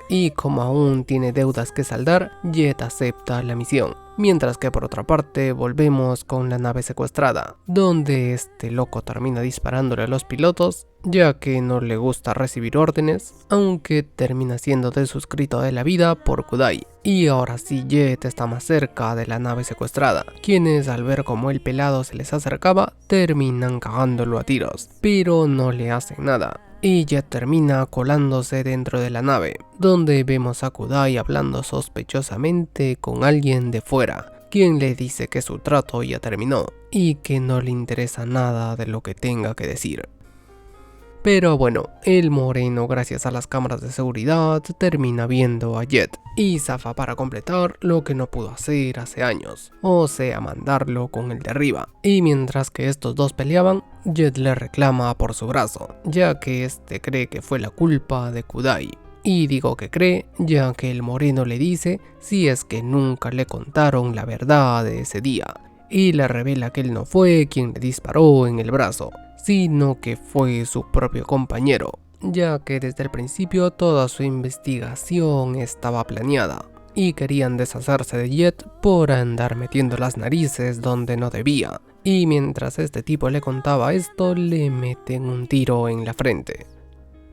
Y como aún tiene deudas que saldar, Jet acepta la misión. Mientras que por otra parte volvemos con la nave secuestrada, donde este loco termina disparándole a los pilotos, ya que no le gusta recibir órdenes, aunque termina siendo desuscrito de la vida por Kudai. Y ahora sí Jet está más cerca de la nave secuestrada, quienes al ver como el pelado se les acercaba, terminan cagándolo a tiros, pero no le hacen nada. Y Jet termina colándose dentro de la nave, donde vemos a Kudai hablando sospechosamente con alguien de fuera, quien le dice que su trato ya terminó y que no le interesa nada de lo que tenga que decir. Pero bueno, el moreno, gracias a las cámaras de seguridad, termina viendo a Jet y zafa para completar lo que no pudo hacer hace años, o sea, mandarlo con el de arriba. Y mientras que estos dos peleaban, Jet le reclama por su brazo, ya que este cree que fue la culpa de Kudai. Y digo que cree, ya que el moreno le dice si es que nunca le contaron la verdad de ese día, y le revela que él no fue quien le disparó en el brazo, sino que fue su propio compañero, ya que desde el principio toda su investigación estaba planeada y querían deshacerse de Jet por andar metiendo las narices donde no debía. Y mientras este tipo le contaba esto, le meten un tiro en la frente.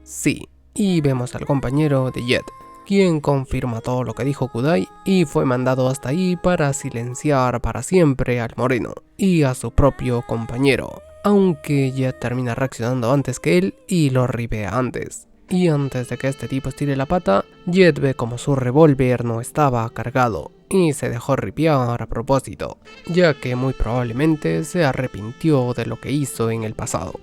Sí, y vemos al compañero de Jet, quien confirma todo lo que dijo Kudai y fue mandado hasta ahí para silenciar para siempre al moreno y a su propio compañero, aunque Jet termina reaccionando antes que él y lo ripea antes. Y antes de que este tipo estire la pata, Jet ve como su revólver no estaba cargado y se dejó ripear a propósito, ya que muy probablemente se arrepintió de lo que hizo en el pasado.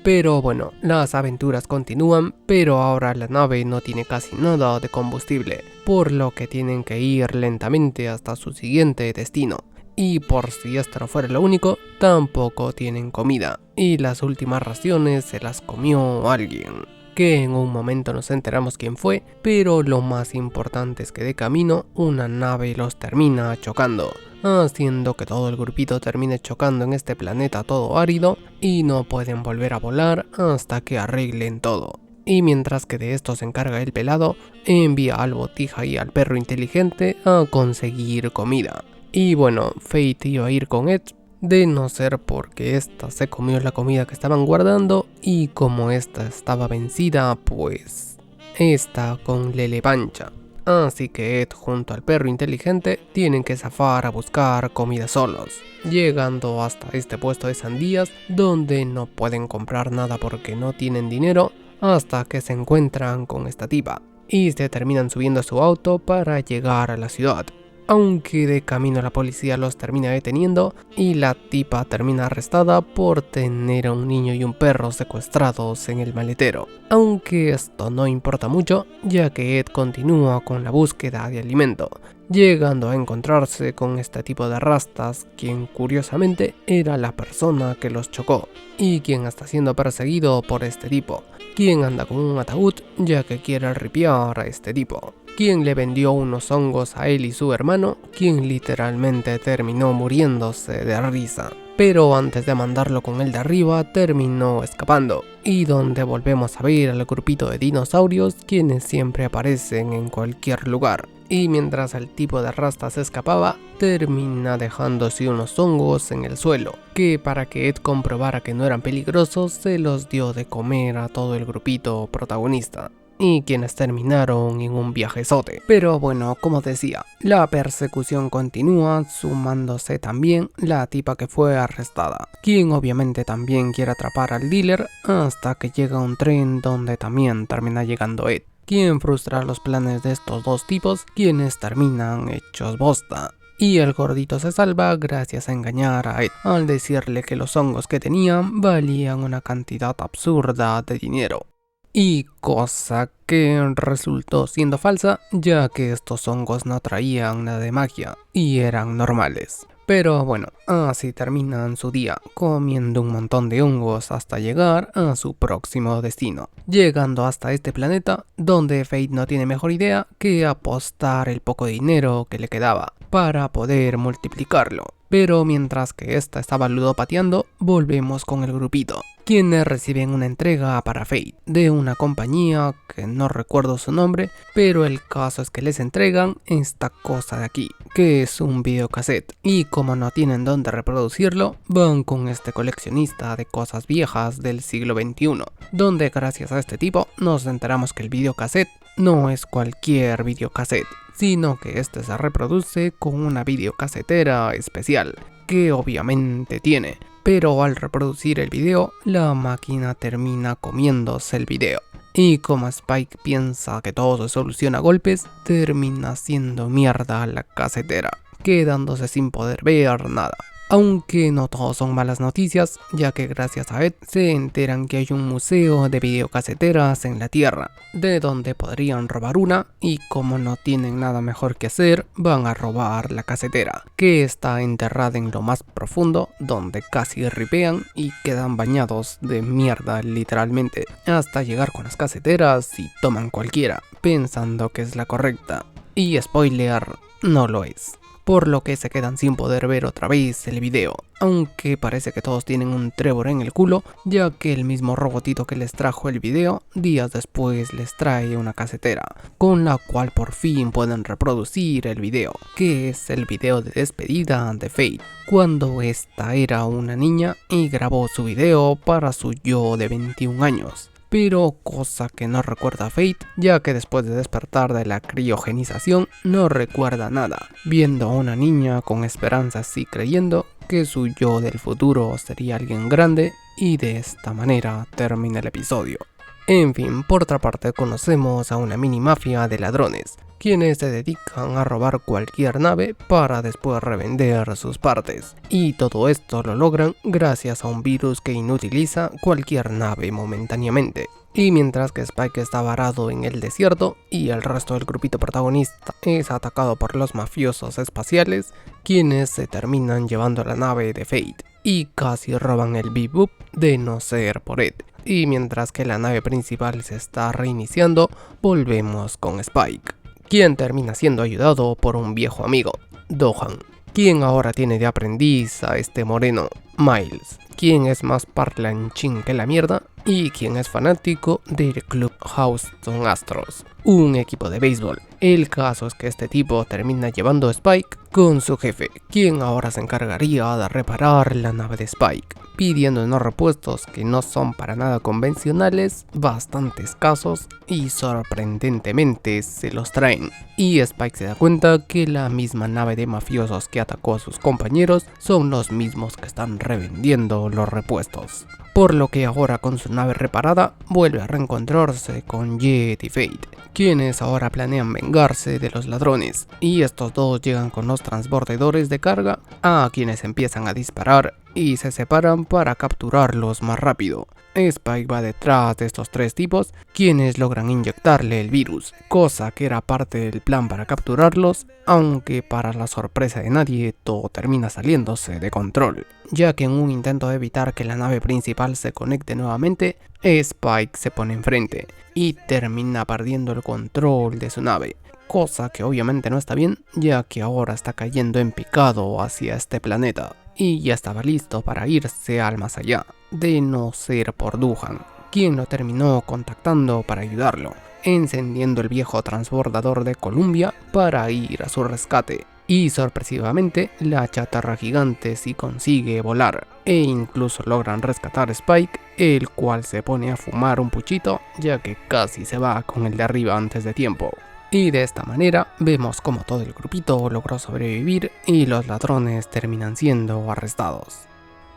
Pero bueno, las aventuras continúan, pero ahora la nave no tiene casi nada de combustible, por lo que tienen que ir lentamente hasta su siguiente destino. Y por si esto no fuera lo único, tampoco tienen comida, y las últimas raciones se las comió alguien, que en un momento nos enteramos quién fue, pero lo más importante es que de camino una nave los termina chocando, haciendo que todo el grupito termine chocando en este planeta todo árido y no pueden volver a volar hasta que arreglen todo. Y mientras que de esto se encarga el pelado, envía al botija y al perro inteligente a conseguir comida. Y bueno, Fate iba a ir con Ed, de no ser porque esta se comió la comida que estaban guardando y como esta estaba vencida, pues esta con Lele Pancha. Así que Ed junto al perro inteligente tienen que zafar a buscar comida solos, llegando hasta este puesto de sandías donde no pueden comprar nada porque no tienen dinero, hasta que se encuentran con esta tipa y se terminan subiendo a su auto para llegar a la ciudad. Aunque de camino la policía los termina deteniendo y la tipa termina arrestada por tener a un niño y un perro secuestrados en el maletero. Aunque esto no importa mucho, ya que Ed continúa con la búsqueda de alimento, llegando a encontrarse con este tipo de rastas, quien curiosamente era la persona que los chocó y quien está siendo perseguido por este tipo, quien anda con un ataúd ya que quiere ripiar a este tipo, quien le vendió unos hongos a él y su hermano, quien literalmente terminó muriéndose de risa. Pero antes de mandarlo con el de arriba, terminó escapando, y donde volvemos a ver al grupito de dinosaurios, quienes siempre aparecen en cualquier lugar. Y mientras el tipo de rasta se escapaba, termina dejándose unos hongos en el suelo, que para que Ed comprobara que no eran peligrosos, se los dio de comer a todo el grupito protagonista, y quienes terminaron en un viajezote. Pero bueno, como decía, la persecución continúa, sumándose también la tipa que fue arrestada, quien obviamente también quiere atrapar al dealer hasta que llega un tren donde también termina llegando Ed. quien frustra los planes de estos dos tipos, quienes terminan hechos bosta. Y el gordito se salva gracias a engañar a Ed, al decirle que los hongos que tenían valían una cantidad absurda de dinero. Y cosa que resultó siendo falsa, ya que estos hongos no traían nada de magia y eran normales. Pero bueno, así terminan su día, comiendo un montón de hongos hasta llegar a su próximo destino. Llegando hasta este planeta, donde Fate no tiene mejor idea que apostar el poco dinero que le quedaba para poder multiplicarlo. Pero mientras que esta estaba ludopateando, volvemos con el grupito, quienes reciben una entrega para Fate de una compañía que no recuerdo su nombre, pero el caso es que les entregan esta cosa de aquí, que es un videocassette, y como no tienen dónde reproducirlo, van con este coleccionista de cosas viejas del siglo XXI, donde gracias a este tipo nos enteramos que el videocassette no es cualquier videocassette, sino que este se reproduce con una videocasetera especial, que obviamente tiene, pero al reproducir el video, la máquina termina comiéndose el video. Y como Spike piensa que todo se soluciona a golpes, termina haciendo mierda la casetera, quedándose sin poder ver nada. Aunque no todos son malas noticias, ya que gracias a Ed se enteran que hay un museo de videocaseteras en la Tierra, de donde podrían robar una, y como no tienen nada mejor que hacer, van a robar la casetera, que está enterrada en lo más profundo, donde casi ripean y quedan bañados de mierda literalmente, hasta llegar con las caseteras y toman cualquiera, pensando que es la correcta. Y spoiler, no lo es, por lo que se quedan sin poder ver otra vez el video, aunque parece que todos tienen un Trevor en el culo, ya que el mismo robotito que les trajo el video, días después les trae una casetera, con la cual por fin pueden reproducir el video, que es el video de despedida de Fate, cuando esta era una niña y grabó su video para su yo de 21 años. Pero cosa que no recuerda Fate, ya que después de despertar de la criogenización no recuerda nada, viendo a una niña con esperanzas y creyendo que su yo del futuro sería alguien grande, y de esta manera termina el episodio. En fin, por otra parte conocemos a una mini mafia de ladrones, quienes se dedican a robar cualquier nave para después revender sus partes, y todo esto lo logran gracias a un virus que inutiliza cualquier nave momentáneamente. Y mientras que Spike está varado en el desierto y el resto del grupito protagonista es atacado por los mafiosos espaciales, quienes se terminan llevando la nave de Fate y casi roban el Bebop de no ser por Ed. Y mientras que la nave principal se está reiniciando, volvemos con Spike, quien termina siendo ayudado por un viejo amigo, Dohan, quien ahora tiene de aprendiz a este moreno, Miles, quien es más parlanchín que la mierda y quien es fanático del club Houston Astros, un equipo de béisbol. El caso es que este tipo termina llevando a Spike con su jefe, quien ahora se encargaría de reparar la nave de Spike, pidiendo unos repuestos que no son para nada convencionales, bastante escasos, y sorprendentemente se los traen. Y Spike se da cuenta que la misma nave de mafiosos que atacó a sus compañeros son los mismos que están revendiendo los repuestos. Por lo que ahora con su nave reparada vuelve a reencontrarse con Jet y Fate, quienes ahora planean vengarse de los ladrones, y estos dos llegan con los transbordadores de carga, a quienes empiezan a disparar y se separan para capturarlos más rápido. Spike va detrás de estos tres tipos, quienes logran inyectarle el virus, cosa que era parte del plan para capturarlos, aunque para la sorpresa de nadie todo termina saliéndose de control, ya que en un intento de evitar que la nave principal se conecte nuevamente, Spike se pone enfrente y termina perdiendo el control de su nave, cosa que obviamente no está bien, ya que ahora está cayendo en picado hacia este planeta y ya estaba listo para irse al más allá, de no ser por Dohan, quien lo terminó contactando para ayudarlo, encendiendo el viejo transbordador de Columbia para ir a su rescate. Y sorpresivamente la chatarra gigante sí consigue volar, e incluso logran rescatar a Spike, el cual se pone a fumar un puchito, ya que casi se va con el de arriba antes de tiempo. Y de esta manera vemos como todo el grupito logró sobrevivir y los ladrones terminan siendo arrestados.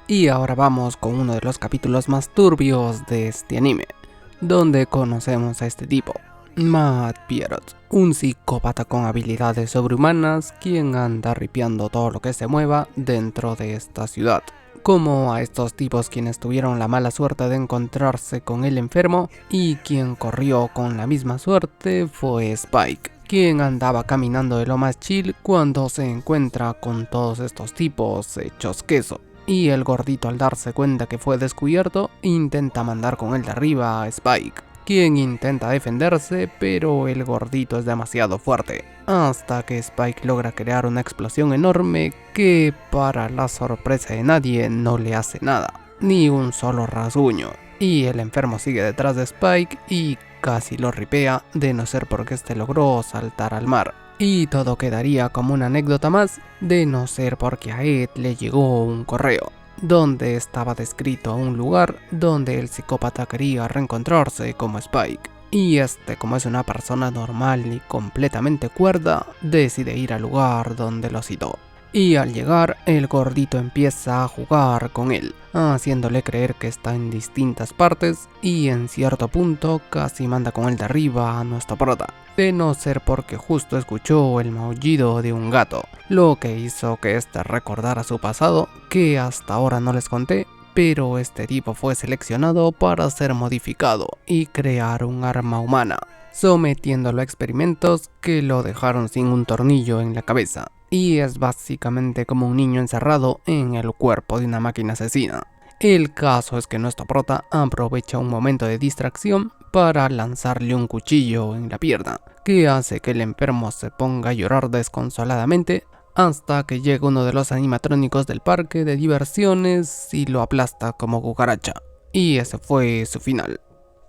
Y ahora vamos con uno de los capítulos más turbios de este anime, donde conocemos a este tipo, Matt Pierrot, un psicópata con habilidades sobrehumanas quien anda ripiando todo lo que se mueva dentro de esta ciudad. Como a estos tipos quienes tuvieron la mala suerte de encontrarse con el enfermo, y quien corrió con la misma suerte fue Spike, quien andaba caminando de lo más chill cuando se encuentra con todos estos tipos hechos queso. Y el gordito, al darse cuenta que fue descubierto, intenta mandar con el de arriba a Spike, quien intenta defenderse, pero el gordito es demasiado fuerte, hasta que Spike logra crear una explosión enorme que, para la sorpresa de nadie, no le hace nada, ni un solo rasguño. Y el enfermo sigue detrás de Spike y casi lo ripea, de no ser porque este logró saltar al mar. Y todo quedaría como una anécdota más, de no ser porque a Ed le llegó un correo, donde estaba descrito un lugar donde el psicópata quería reencontrarse como Spike. Y este, como es una persona normal y completamente cuerda, decide ir al lugar donde lo citó. Y al llegar, el gordito empieza a jugar con él, haciéndole creer que está en distintas partes, y en cierto punto casi manda con él de arriba a nuestro prota, de no ser porque justo escuchó el maullido de un gato, lo que hizo que este recordara su pasado, que hasta ahora no les conté, pero este tipo fue seleccionado para ser modificado y crear un arma humana, sometiéndolo a experimentos que lo dejaron sin un tornillo en la cabeza. Y es básicamente como un niño encerrado en el cuerpo de una máquina asesina. El caso es que nuestro prota aprovecha un momento de distracción para lanzarle un cuchillo en la pierna, que hace que el enfermo se ponga a llorar desconsoladamente, hasta que llega uno de los animatrónicos del parque de diversiones y lo aplasta como cucaracha. Y ese fue su final.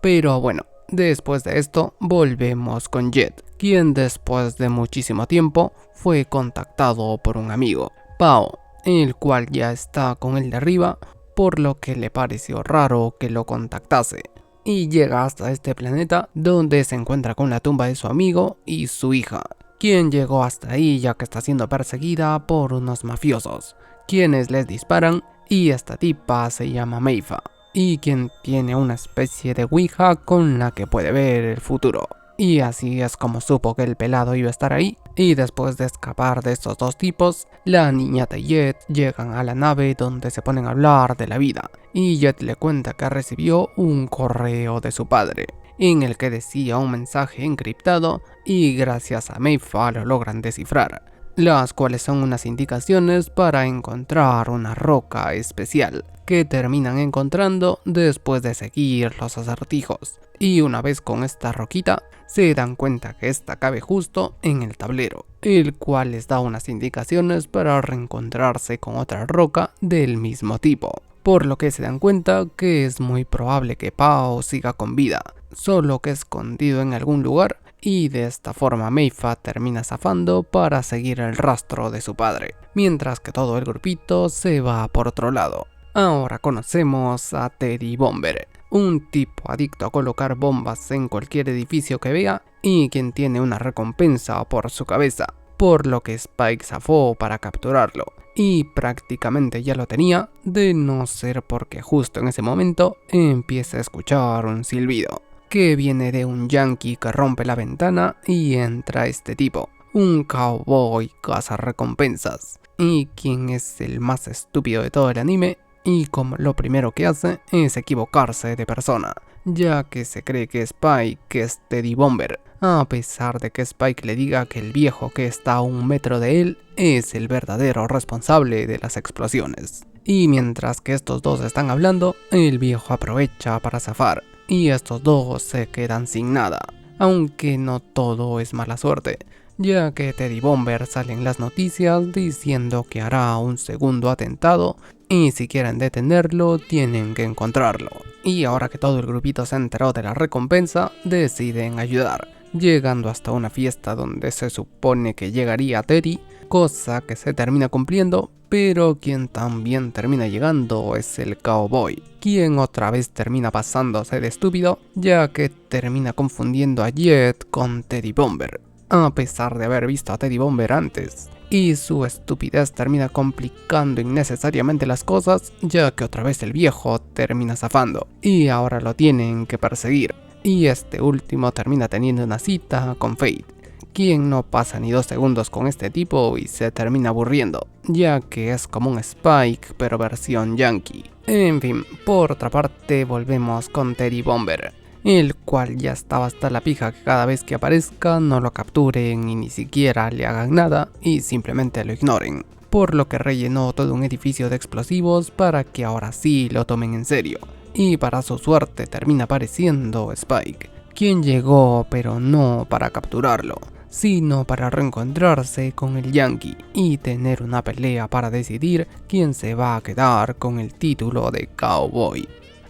Pero bueno, después de esto volvemos con Jet, quien después de muchísimo tiempo fue contactado por un amigo, Pao, el cual ya está con el de arriba, por lo que le pareció raro que lo contactase. Y llega hasta este planeta donde se encuentra con la tumba de su amigo y su hija, quien llegó hasta ahí ya que está siendo perseguida por unos mafiosos, quienes les disparan, y esta tipa se llama Meifa, y quien tiene una especie de ouija con la que puede ver el futuro. Y así es como supo que el pelado iba a estar ahí, y después de escapar de estos dos tipos, la niñata y Jet llegan a la nave donde se ponen a hablar de la vida, y Jet le cuenta que recibió un correo de su padre, en el que decía un mensaje encriptado, y gracias a Meifa lo logran descifrar, las cuales son unas indicaciones para encontrar una roca especial, que terminan encontrando después de seguir los acertijos. Y una vez con esta roquita, se dan cuenta que esta cabe justo en el tablero, el cual les da unas indicaciones para reencontrarse con otra roca del mismo tipo. Por lo que se dan cuenta que es muy probable que Pao siga con vida, solo que escondido en algún lugar, y de esta forma Meifa termina zafando para seguir el rastro de su padre, mientras que todo el grupito se va por otro lado. Ahora conocemos a Teddy Bomber, un tipo adicto a colocar bombas en cualquier edificio que vea y quien tiene una recompensa por su cabeza, por lo que Spike zafó para capturarlo, y prácticamente ya lo tenía, de no ser porque justo en ese momento empieza a escuchar un silbido, que viene de un yankee que rompe la ventana y entra este tipo, un cowboy cazarrecompensas, y quien es el más estúpido de todo el anime, y como lo primero que hace es equivocarse de persona, ya que se cree que Spike es Teddy Bomber, a pesar de que Spike le diga que el viejo que está a 1 metro de él es el verdadero responsable de las explosiones. Y mientras que estos dos están hablando, el viejo aprovecha para zafar, y estos dos se quedan sin nada, aunque no todo es mala suerte, ya que Teddy Bomber sale en las noticias diciendo que hará un segundo atentado, y si quieren detenerlo tienen que encontrarlo. Y ahora que todo el grupito se enteró de la recompensa, deciden ayudar, llegando hasta una fiesta donde se supone que llegaría Teddy, cosa que se termina cumpliendo, pero quien también termina llegando es el cowboy, quien otra vez termina pasándose de estúpido, ya que termina confundiendo a Jet con Teddy Bomber, a pesar de haber visto a Teddy Bomber antes. Y su estupidez termina complicando innecesariamente las cosas, ya que otra vez el viejo termina zafando, y ahora lo tienen que perseguir. y este último termina teniendo una cita con Fate, quien no pasa ni 2 segundos con este tipo y se termina aburriendo, ya que es como un Spike pero versión yankee. En fin, por otra parte volvemos con Teddy Bomber, el cual ya estaba hasta la pija que cada vez que aparezca no lo capturen y ni siquiera le hagan nada y simplemente lo ignoren, por lo que rellenó todo un edificio de explosivos para que ahora sí lo tomen en serio. Y para su suerte termina apareciendo Spike, quien llegó pero no para capturarlo, sino para reencontrarse con el Yankee y tener una pelea para decidir quién se va a quedar con el título de Cowboy.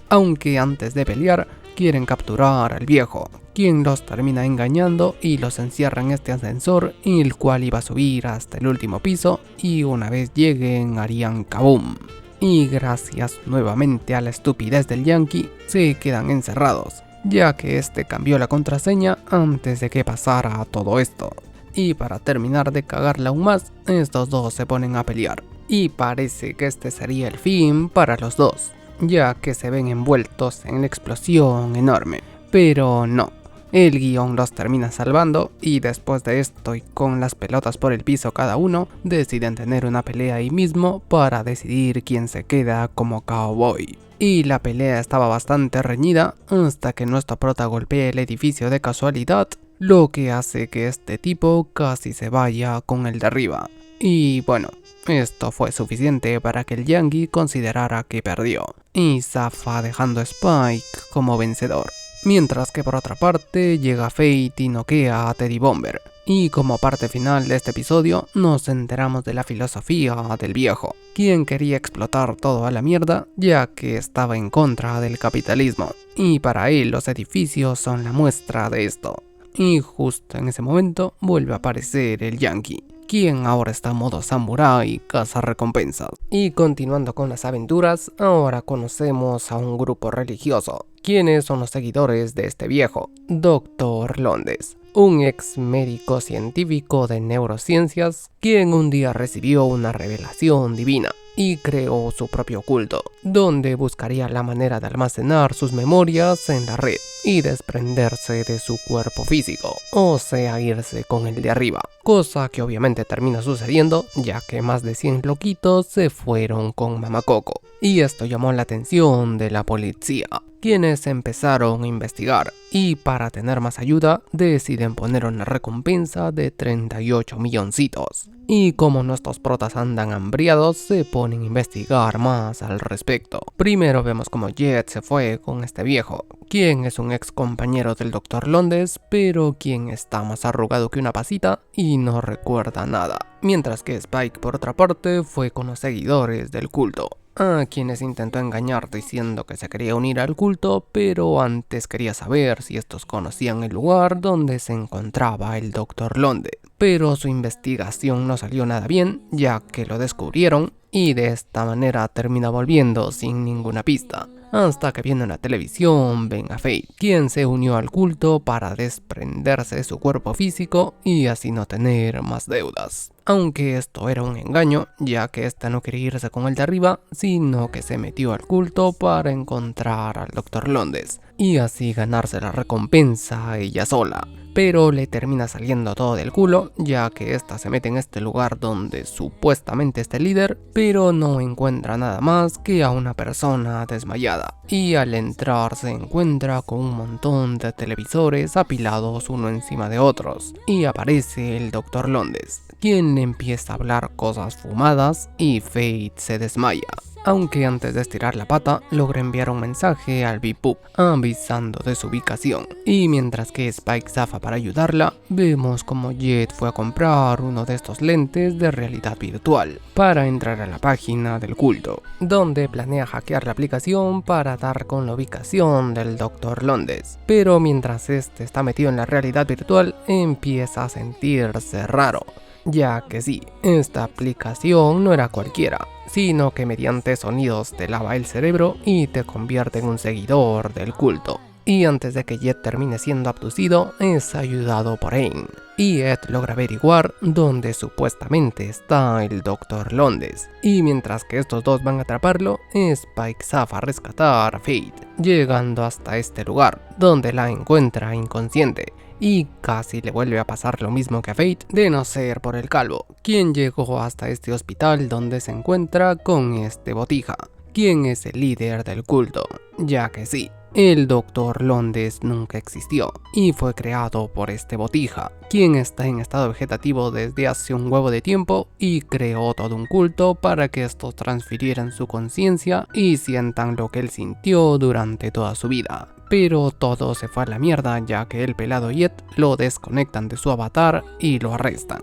Aunque antes de pelear quieren capturar al viejo, quien los termina engañando y los encierra en este ascensor, el cual iba a subir hasta el último piso y una vez lleguen harían kaboom. Y gracias nuevamente a la estupidez del Yankee se quedan encerrados, ya que este cambió la contraseña antes de que pasara todo esto. Y para terminar de cagarla aún más, estos dos se ponen a pelear, y parece que este sería el fin para los dos, ya que se ven envueltos en la explosión enorme. Pero no, el guión los termina salvando y después de esto y con las pelotas por el piso cada uno, deciden tener una pelea ahí mismo para decidir quién se queda como Cowboy. Y la pelea estaba bastante reñida hasta que nuestro prota golpea el edificio de casualidad, lo que hace que este tipo casi se vaya con el de arriba. Y bueno, esto fue suficiente para que el Yankee considerara que perdió y zafa dejando a Spike como vencedor. Mientras que por otra parte llega Fate y noquea a Teddy Bomber. Y como parte final de este episodio nos enteramos de la filosofía del viejo, quien quería explotar todo a la mierda ya que estaba en contra del capitalismo. Y para él los edificios son la muestra de esto. Y justo en ese momento vuelve a aparecer el Yankee, quien ahora está en modo samurai caza recompensas. Y continuando con las aventuras, ahora conocemos a un grupo religioso, quienes son los seguidores de este viejo, Dr. Londes, un ex médico científico de neurociencias, quien un día recibió una revelación divina y creó su propio culto, donde buscaría la manera de almacenar sus memorias en la red y desprenderse de su cuerpo físico, o sea, irse con el de arriba, cosa que obviamente termina sucediendo ya que más de 100 loquitos se fueron con Mama Coco, y esto llamó la atención de la policía, quienes empezaron a investigar y para tener más ayuda deciden poner una recompensa de 38 milloncitos. Y como nuestros protas andan hambriados, se ponen a investigar más al respecto. Primero vemos como Jet se fue con este viejo, quien es un ex compañero del Dr. Londes, pero quien está más arrugado que una pasita y no recuerda nada. Mientras que Spike por otra parte fue con los seguidores del culto, a quienes intentó engañar diciendo que se quería unir al culto, pero antes quería saber si estos conocían el lugar donde se encontraba el Dr. Londes. Pero su investigación no salió nada bien, ya que lo descubrieron y de esta manera termina volviendo sin ninguna pista. Hasta que viendo en la televisión ven a Fate, quien se unió al culto para desprenderse de su cuerpo físico y así no tener más deudas. Aunque esto era un engaño, ya que esta no quería irse con el de arriba, sino que se metió al culto para encontrar al Dr. Londes y así ganarse la recompensa ella sola. Pero le termina saliendo todo del culo, ya que esta se mete en este lugar donde supuestamente está el líder, pero no encuentra nada más que a una persona desmayada. Y al entrar se encuentra con un montón de televisores apilados uno encima de otros, y aparece el Dr. Londes, quien empieza a hablar cosas fumadas y Fate se desmaya. Aunque antes de estirar la pata, logra enviar un mensaje al Bip-Bup avisando de su ubicación. Y mientras que Spike zafa para ayudarla, vemos como Jet fue a comprar uno de estos lentes de realidad virtual para entrar a la página del culto, donde planea hackear la aplicación para dar con la ubicación del Dr. Londes. Pero mientras este está metido en la realidad virtual, empieza a sentirse raro, ya que sí, esta aplicación no era cualquiera, sino que mediante sonidos te lava el cerebro y te convierte en un seguidor del culto. Y antes de que Jet termine siendo abducido, es ayudado por Aang, y Ed logra averiguar dónde supuestamente está el Dr. Londes. Y mientras que estos dos van a atraparlo, Spike zafa a rescatar a Fate, llegando hasta este lugar, donde la encuentra inconsciente. Y casi le vuelve a pasar lo mismo que a Fate, de no ser por el calvo, quien llegó hasta este hospital donde se encuentra con este botija, quien es el líder del culto, ya que sí, el Dr. Londes nunca existió y fue creado por este botija, quien está en estado vegetativo desde hace un huevo de tiempo y creó todo un culto para que estos transfirieran su conciencia y sientan lo que él sintió durante toda su vida. Pero todo se fue a la mierda, ya que el pelado y Ed lo desconectan de su avatar y lo arrestan.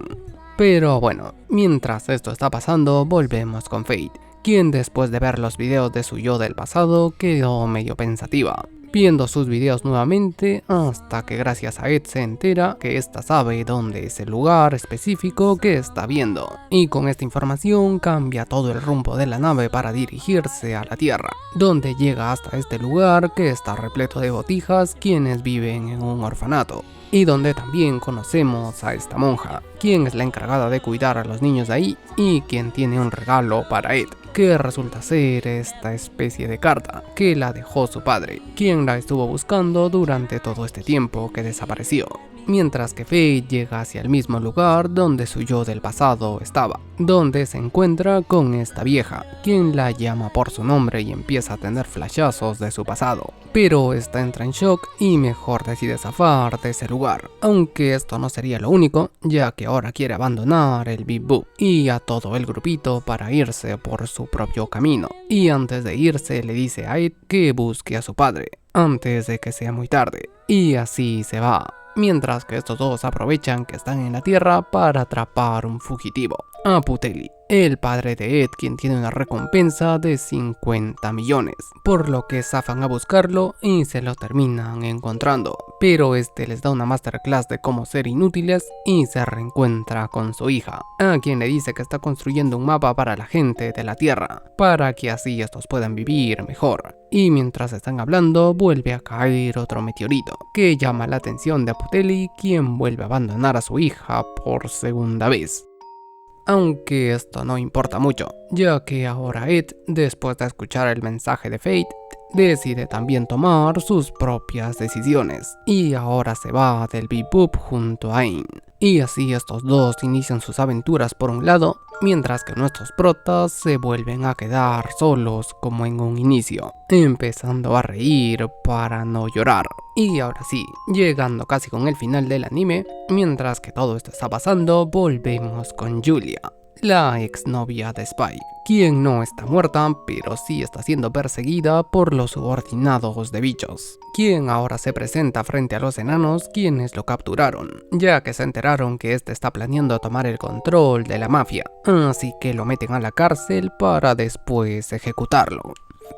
Pero bueno, mientras esto está pasando, volvemos con Fate, quien después de ver los videos de su yo del pasado quedó medio pensativa, viendo sus videos nuevamente hasta que gracias a Ed se entera que ésta sabe dónde es el lugar específico que está viendo, y con esta información cambia todo el rumbo de la nave para dirigirse a la Tierra, donde llega hasta este lugar que está repleto de botijas quienes viven en un orfanato, y donde también conocemos a esta monja, quien es la encargada de cuidar a los niños de ahí y quien tiene un regalo para Ed, que resulta ser esta especie de carta que la dejó su padre, quien la estuvo buscando durante todo este tiempo que desapareció. Mientras que Fate llega hacia el mismo lugar donde su yo del pasado estaba, donde se encuentra con esta vieja, quien la llama por su nombre y empieza a tener flashazos de su pasado. Pero esta entra en shock y mejor decide zafar de ese lugar, aunque esto no sería lo único, ya que ahora quiere abandonar el Bip Boop y a todo el grupito para irse por su propio camino. Y antes de irse le dice a Ed que busque a su padre, antes de que sea muy tarde, y así se va. Mientras que estos dos aprovechan que están en la Tierra para atrapar un fugitivo, a Putelli, el padre de Ed, quien tiene una recompensa de 50 millones, por lo que zafan a buscarlo y se lo terminan encontrando, pero este les da una masterclass de cómo ser inútiles y se reencuentra con su hija, a quien le dice que está construyendo un mapa para la gente de la Tierra, para que así estos puedan vivir mejor. Y mientras están hablando, vuelve a caer otro meteorito, que llama la atención de Putelli, quien vuelve a abandonar a su hija por segunda vez. Aunque esto no importa mucho, ya que ahora Ed, después de escuchar el mensaje de Fate, decide también tomar sus propias decisiones, y ahora se va del Bip Boop junto a Aang. Y así estos dos inician sus aventuras por un lado, mientras que nuestros protas se vuelven a quedar solos como en un inicio, empezando a reír para no llorar. Y ahora sí, llegando casi con el final del anime, mientras que todo esto está pasando, volvemos con Julia, la exnovia de Spike, quien no está muerta, pero sí está siendo perseguida por los subordinados de Bichos, quien ahora se presenta frente a los enanos quienes lo capturaron, ya que se enteraron que este está planeando tomar el control de la mafia, así que lo meten a la cárcel para después ejecutarlo.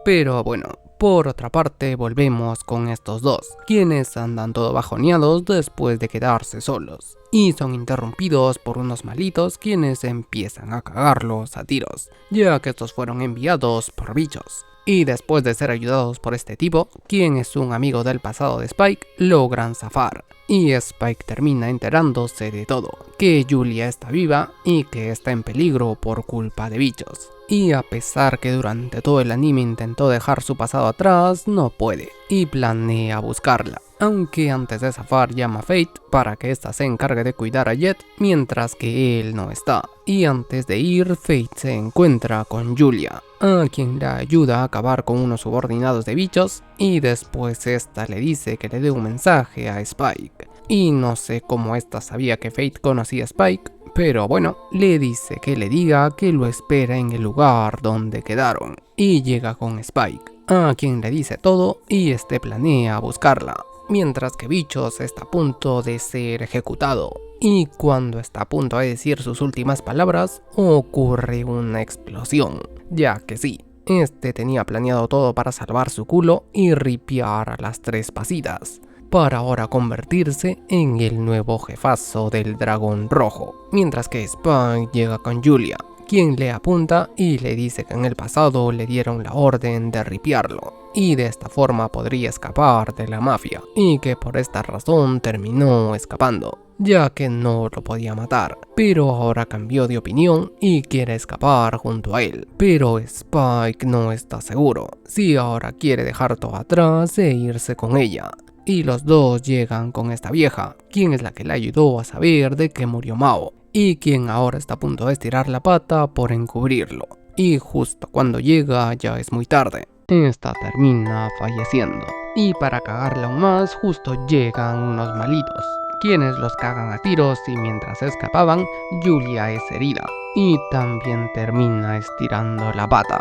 Pero bueno, por otra parte volvemos con estos dos, quienes andan todo bajoneados después de quedarse solos, y son interrumpidos por unos malitos quienes empiezan a cagarlos a tiros, ya que estos fueron enviados por Bichos. Y después de ser ayudados por este tipo, quien es un amigo del pasado de Spike, logran zafar. Y Spike termina enterándose de todo, que Julia está viva y que está en peligro por culpa de Bichos. Y a pesar que durante todo el anime intentó dejar su pasado atrás, no puede, y planea buscarla. Aunque antes de zafar llama a Fate para que ésta se encargue de cuidar a Jet mientras que él no está. Y antes de ir, Fate se encuentra con Julia, a quien le ayuda a acabar con unos subordinados de Bichos, y después esta le dice que le dé un mensaje a Spike. Y no sé cómo esta sabía que Fate conocía a Spike, pero bueno, le dice que le diga que lo espera en el lugar donde quedaron. Y llega con Spike, a quien le dice todo y este planea buscarla. Mientras que Bichos está a punto de ser ejecutado. Y cuando está a punto de decir sus últimas palabras, ocurre una explosión. Ya que sí, este tenía planeado todo para salvar su culo y ripiar a las tres pasitas, para ahora convertirse en el nuevo jefazo del dragón rojo. Mientras que Spike llega con Julia, quien le apunta y le dice que en el pasado le dieron la orden de ripiarlo, y de esta forma podría escapar de la mafia, y que por esta razón terminó escapando. ya que no lo podía matar, pero ahora cambió de opinión y quiere escapar junto a él. Pero Spike no está seguro si ahora quiere dejar todo atrás e irse con ella. Y los dos llegan con esta vieja, quien es la que le ayudó a saber de que murió Mao, y quien ahora está a punto de estirar la pata por encubrirlo. Y justo cuando llega ya es muy tarde. Esta termina falleciendo. Y para cagarla aún más, justo llegan unos malitos, quienes los cagan a tiros y mientras escapaban, Julia es herida. Y también termina estirando la pata.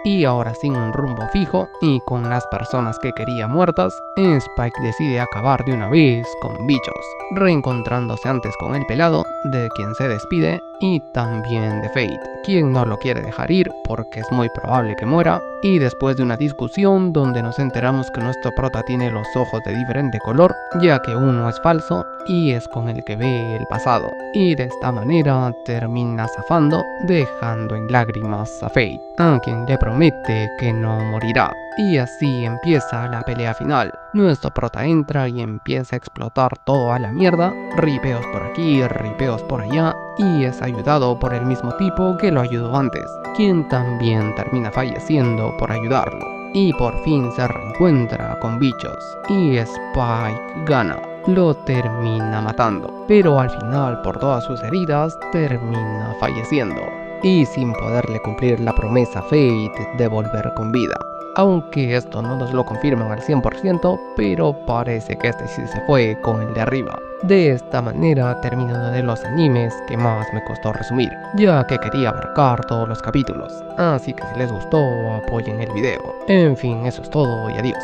Y ahora sin un rumbo fijo y con las personas que quería muertas, Spike decide acabar de una vez con Bichos, reencontrándose antes con el pelado, de quien se despide, y también de Fate, quien no lo quiere dejar ir porque es muy probable que muera, y después de una discusión donde nos enteramos que nuestro prota tiene los ojos de diferente color, ya que uno es falso y es con el que ve el pasado, y de esta manera termina zafando, dejando en lágrimas a Fate, a quien le promete que no morirá. Y así empieza la pelea final. Nuestro prota entra y empieza a explotar todo a la mierda, ripeos por aquí, ripeos por allá, y es ayudado por el mismo tipo que lo ayudó antes, quien también termina falleciendo por ayudarlo. Y por fin se reencuentra con Bichos, y Spike gana. Lo termina matando, pero al final por todas sus heridas termina falleciendo, y sin poderle cumplir la promesa a Fate de volver con vida. Aunque esto no nos lo confirman al 100%, pero parece que este sí se fue con el de arriba. De esta manera termina uno de los animes que más me costó resumir, ya que quería abarcar todos los capítulos. Así que si les gustó, apoyen el video. En fin, eso es todo y adiós.